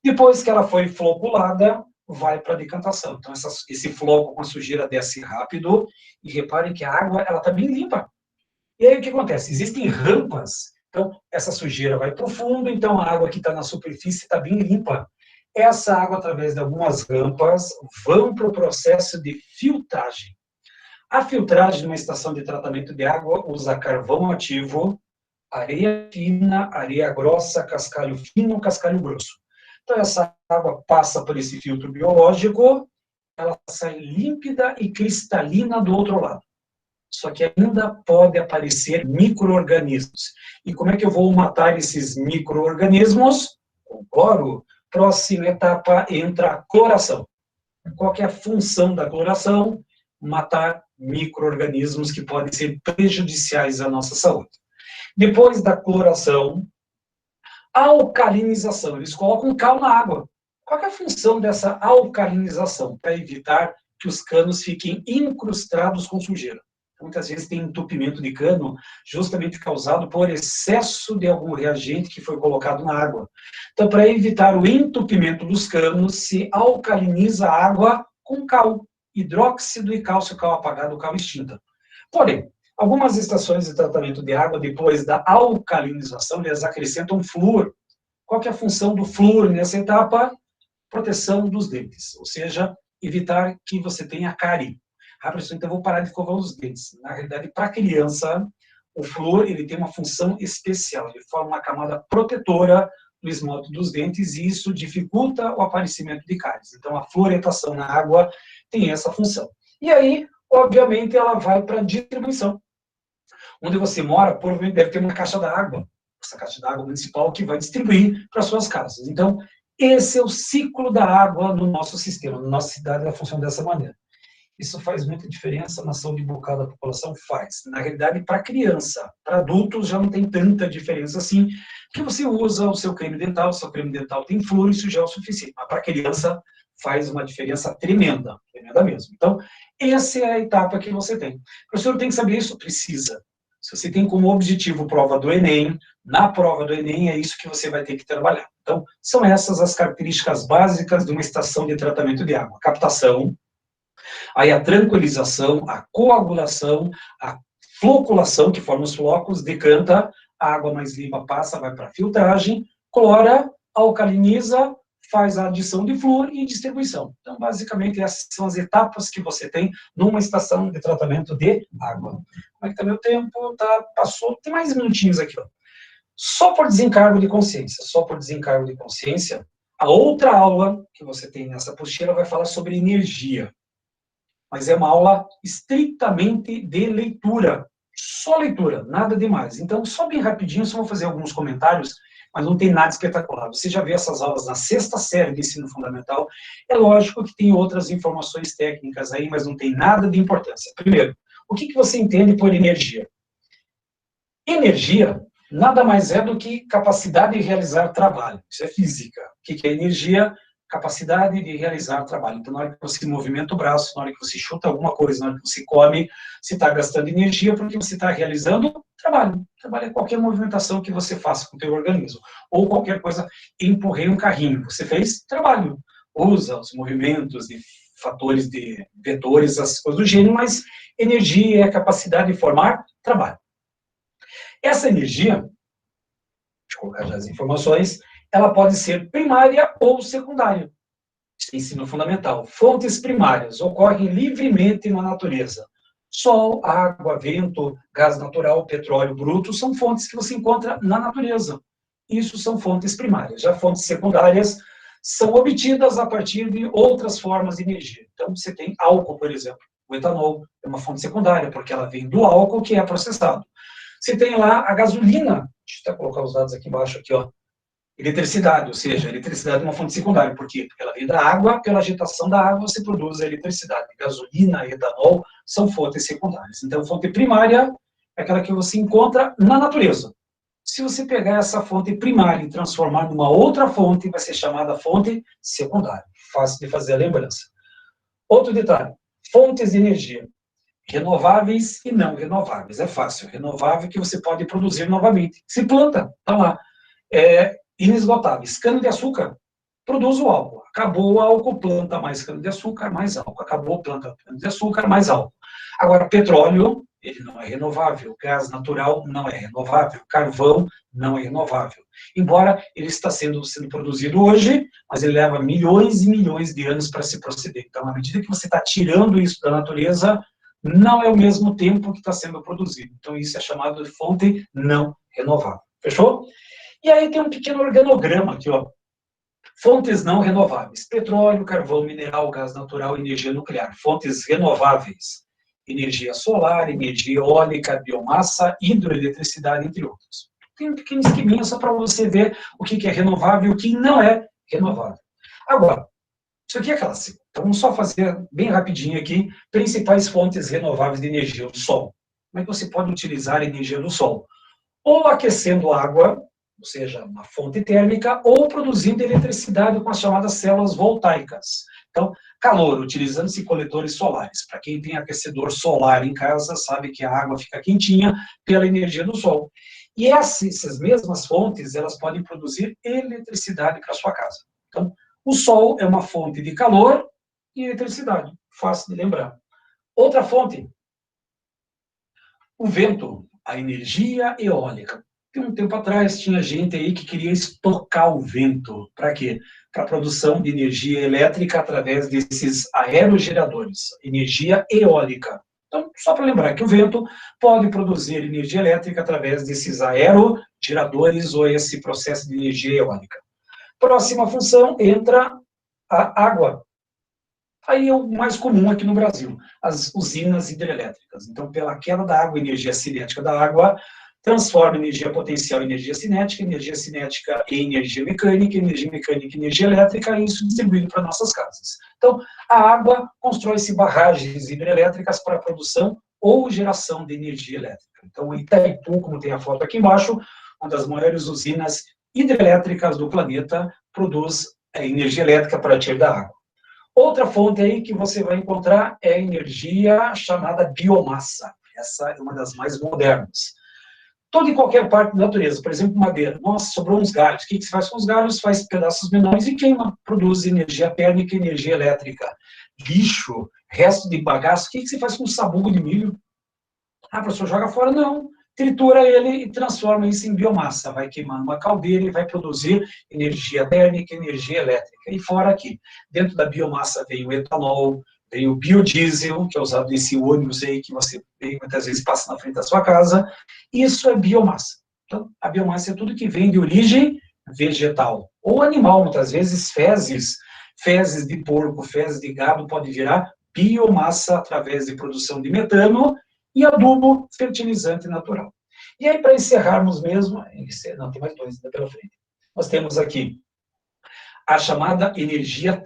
Depois que ela foi floculada, vai para a decantação. Então, esse floco com a sujeira desce rápido, e reparem que a água está bem limpa. E aí o que acontece? Existem rampas, então essa sujeira vai para o fundo, então a água que está na superfície está bem limpa. Essa água, através de algumas rampas, vão para o processo de filtragem. A filtragem numa estação de tratamento de água usa carvão ativo, areia fina, areia grossa, cascalho fino, cascalho grosso. Então, essa água passa por esse filtro biológico, ela sai límpida e cristalina do outro lado. Só que ainda pode aparecer micro-organismos. E como é que eu vou matar esses micro-organismos? Com cloro. Próxima etapa entra a cloração. Qual que é a função da cloração? Matar micro-organismos que podem ser prejudiciais à nossa saúde. Depois da cloração, alcalinização. Eles colocam cal na água. Qual que é a função dessa alcalinização? Para evitar que os canos fiquem incrustados com sujeira. Muitas vezes tem entupimento de cano justamente causado por excesso de algum reagente que foi colocado na água. Então, para evitar o entupimento dos canos, se alcaliniza a água com cal, hidróxido e cálcio, cal apagado, cal extinta. Porém, algumas estações de tratamento de água, depois da alcalinização, eles acrescentam flúor. Qual que é a função do flúor nessa etapa? Proteção dos dentes, ou seja, evitar que você tenha cárie. Ah, professor, então eu vou parar de escovar os dentes. Na realidade, para a criança, o flúor ele tem uma função especial. Ele forma uma camada protetora no esmalte dos dentes e isso dificulta o aparecimento de cáries. Então, a fluoretação na água tem essa função. E aí, obviamente, ela vai para a distribuição. Onde você mora, provavelmente deve ter uma caixa d'água. Essa caixa d'água municipal que vai distribuir para suas casas. Então, esse é o ciclo da água no nosso sistema. Na nossa cidade, ela funciona dessa maneira. Isso faz muita diferença na saúde bucal da população? Faz. Na realidade, para criança. Para adultos já não tem tanta diferença assim, porque você usa o seu creme dental tem flúor, isso já é o suficiente. Mas para criança faz uma diferença tremenda, tremenda mesmo. Então, essa é a etapa que você tem. O professor tem que saber isso? Precisa. Se você tem como objetivo prova do Enem, na prova do Enem é isso que você vai ter que trabalhar. Então, são essas as características básicas de uma estação de tratamento de água. Captação, aí a tranquilização, a coagulação, a floculação, que forma os flocos, decanta, a água mais limpa passa, vai para a filtragem, clora, alcaliniza, faz a adição de flúor e distribuição. Então, basicamente, essas são as etapas que você tem numa estação de tratamento de água. Como é que está meu tempo? Passou, tem mais minutinhos aqui, ó. Só por desencargo de consciência, a outra aula que você tem nessa apostila vai falar sobre energia. Mas é uma aula estritamente de leitura, só leitura, nada demais. Então, só bem rapidinho, só vou fazer alguns comentários, mas não tem nada espetacular. Você já vê essas aulas na 6ª série de ensino fundamental, é lógico que tem outras informações técnicas aí, mas não tem nada de importância. Primeiro, o que você entende por energia? Energia nada mais é do que capacidade de realizar trabalho. Isso é física. O que é energia? Capacidade de realizar trabalho. Então, na hora que você movimenta o braço, na hora que você chuta alguma coisa, na hora que você come, você está gastando energia porque você está realizando trabalho. Trabalho é qualquer movimentação que você faça com o teu organismo. Ou qualquer coisa, empurrei um carrinho. Você fez trabalho. Usa os movimentos de fatores, de vetores, as coisas do gênero, mas energia é a capacidade de formar trabalho. Essa energia, deixa eu colocar já as informações, ela pode ser primária ou secundária. Ensino fundamental. Fontes primárias ocorrem livremente na natureza. Sol, água, vento, gás natural, petróleo bruto são fontes que você encontra na natureza. Isso são fontes primárias. Já fontes secundárias são obtidas a partir de outras formas de energia. Então, você tem álcool, por exemplo. O etanol é uma fonte secundária, porque ela vem do álcool que é processado. Você tem lá a gasolina, deixa eu até colocar os dados aqui embaixo, aqui, ó. Eletricidade, ou seja, a eletricidade é uma fonte secundária. Por quê? Porque ela vem da água, pela agitação da água você produz a eletricidade. Gasolina, etanol são fontes secundárias. Então, fonte primária é aquela que você encontra na natureza. Se você pegar essa fonte primária e transformar numa outra fonte, vai ser chamada fonte secundária. Fácil de fazer a lembrança. Outro detalhe, fontes de energia. Renováveis e não renováveis. É fácil. Renovável que você pode produzir novamente. Se planta, tá lá. Inesgotáveis. Cana-de-açúcar produz o álcool. Acabou o álcool, planta mais cana-de-açúcar, mais álcool. Acabou, planta cana-de-açúcar, mais álcool. Agora, petróleo, ele não é renovável. Gás natural não é renovável. Carvão não é renovável. Embora ele está sendo produzido hoje, mas ele leva milhões e milhões de anos para se proceder. Então, à medida que você está tirando isso da natureza, não é o mesmo tempo que está sendo produzido. Então, isso é chamado de fonte não renovável. Fechou? E aí tem um pequeno organograma aqui, ó. Fontes não renováveis. Petróleo, carvão, mineral, gás natural, energia nuclear. Fontes renováveis. Energia solar, energia eólica, biomassa, hidroeletricidade, entre outros. Tem um pequeno esqueminha só para você ver o que é renovável e o que não é renovável. Agora, isso aqui é clássico. Então, vamos só fazer bem rapidinho aqui, principais fontes renováveis de energia. O sol. Como é que você pode utilizar a energia do sol? Ou aquecendo água, ou seja, uma fonte térmica, ou produzindo eletricidade com as chamadas células voltaicas. Então, calor, utilizando-se coletores solares. Para quem tem aquecedor solar em casa, sabe que a água fica quentinha pela energia do sol. E essas mesmas fontes, elas podem produzir eletricidade para a sua casa. Então, o sol é uma fonte de calor e eletricidade. Fácil de lembrar. Outra fonte, o vento, a energia eólica. Um tempo atrás tinha gente aí que queria estocar o vento. Para quê? Para a produção de energia elétrica através desses aerogeradores, energia eólica. Então, só para lembrar que o vento pode produzir energia elétrica através desses aerogeradores ou esse processo de energia eólica. Próxima função entra a água. Aí é o mais comum aqui no Brasil, as usinas hidrelétricas. Então, pela queda da água, energia cinética da água, transforma energia potencial em energia cinética em energia mecânica em energia elétrica, e isso distribuído para nossas casas. Então, a água constrói-se barragens hidrelétricas para a produção ou geração de energia elétrica. Então, Itaipu, como tem a foto aqui embaixo, uma das maiores usinas hidrelétricas do planeta, produz energia elétrica a partir da água. Outra fonte aí que você vai encontrar é a energia chamada biomassa. Essa é uma das mais modernas. Toda e qualquer parte da natureza, por exemplo, madeira. Nossa, sobrou uns galhos. O que se faz com os galhos? Faz pedaços menores e queima. Produz energia térmica e energia elétrica. Lixo, resto de bagaço. O que se faz com sabugo de milho? Ah, professor, joga fora? Não. Tritura ele e transforma isso em biomassa. Vai queimar numa caldeira e vai produzir energia térmica e energia elétrica. E fora aqui, dentro da biomassa vem o etanol, vem o biodiesel, que é usado nesse ônibus aí que você muitas vezes passa na frente da sua casa. Isso é biomassa. Então, a biomassa é tudo que vem de origem vegetal ou animal. Muitas vezes fezes de porco, fezes de gado pode virar biomassa através de produção de metano e adubo fertilizante natural. E aí, para encerrarmos mesmo, não, tem mais dois ainda pela frente. Nós temos aqui a chamada energia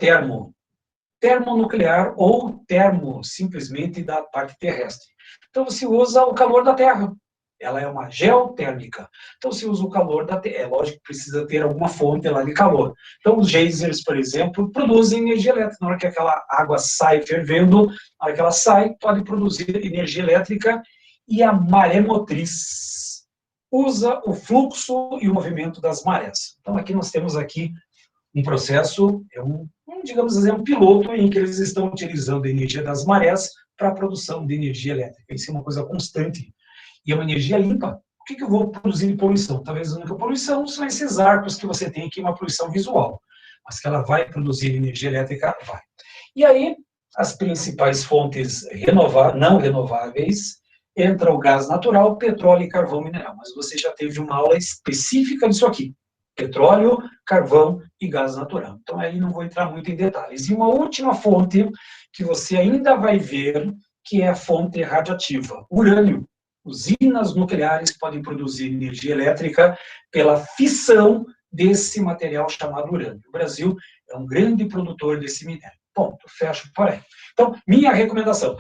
termonuclear ou termo, simplesmente, da parte terrestre. Então, você usa o calor da Terra. Ela é uma geotérmica. Então, se usa o calor da Terra. É lógico que precisa ter alguma fonte lá de calor. Então, os geysers, por exemplo, produzem energia elétrica. Na hora que aquela água sai fervendo, na hora que ela sai, pode produzir energia elétrica. E a maré motriz usa o fluxo e o movimento das marés. Então, aqui nós temos aqui um processo, digamos assim, um piloto em que eles estão utilizando a energia das marés para a produção de energia elétrica. Isso é uma coisa constante. E é uma energia limpa. O que eu vou produzir de poluição? Talvez a única poluição são esses arcos que você tem aqui, uma poluição visual. Mas que ela vai produzir energia elétrica, vai. E aí, as principais fontes não renováveis, entra o gás natural, petróleo e carvão mineral. Mas você já teve uma aula específica disso aqui. Petróleo, carvão e gás natural. Então, aí não vou entrar muito em detalhes. E uma última fonte que você ainda vai ver, que é a fonte radiativa, urânio. usinas nucleares podem produzir energia elétrica pela fissão desse material chamado urânio. O Brasil é um grande produtor desse minério. Ponto, fecho por aí. Então, minha recomendação: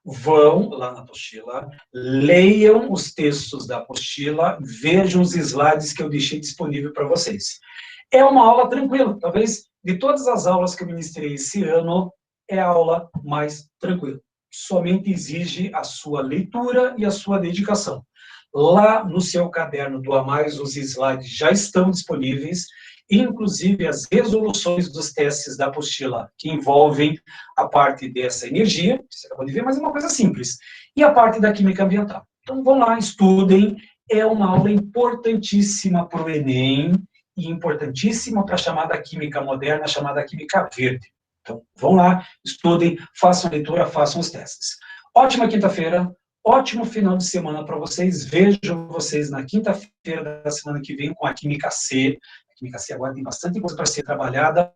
vão lá na apostila, leiam os textos da apostila, vejam os slides que eu deixei disponível para vocês. É uma aula tranquila, talvez de todas as aulas que eu ministrei esse ano, é a aula mais tranquila. Somente exige a sua leitura e a sua dedicação. Lá no seu caderno do A Mais, os slides já estão disponíveis, inclusive as resoluções dos testes da apostila, que envolvem a parte dessa energia, que você acabou de ver, mas é uma coisa simples, e a parte da química ambiental. Então, vão lá, estudem, é uma aula importantíssima para o Enem, e importantíssima para a chamada química moderna, a chamada química verde. Então, vão lá, estudem, façam a leitura, façam os testes. Ótima quinta-feira, ótimo final de semana para vocês. Vejo vocês na quinta-feira da semana que vem com a Química C. A Química C agora tem bastante coisa para ser trabalhada,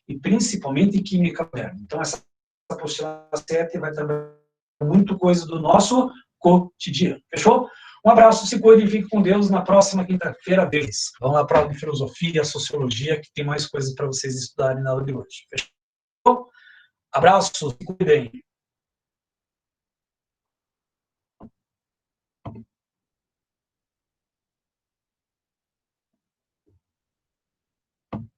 e principalmente Química moderna. Então, essa apostila 7 vai trabalhar muito coisa do nosso cotidiano. Fechou? Um abraço, se cuidem, fiquem com Deus. Na próxima quinta-feira, deles. Vamos lá para a aula de filosofia, sociologia, que tem mais coisas para vocês estudarem na aula de hoje. Fechou? Abraço, se cuidem.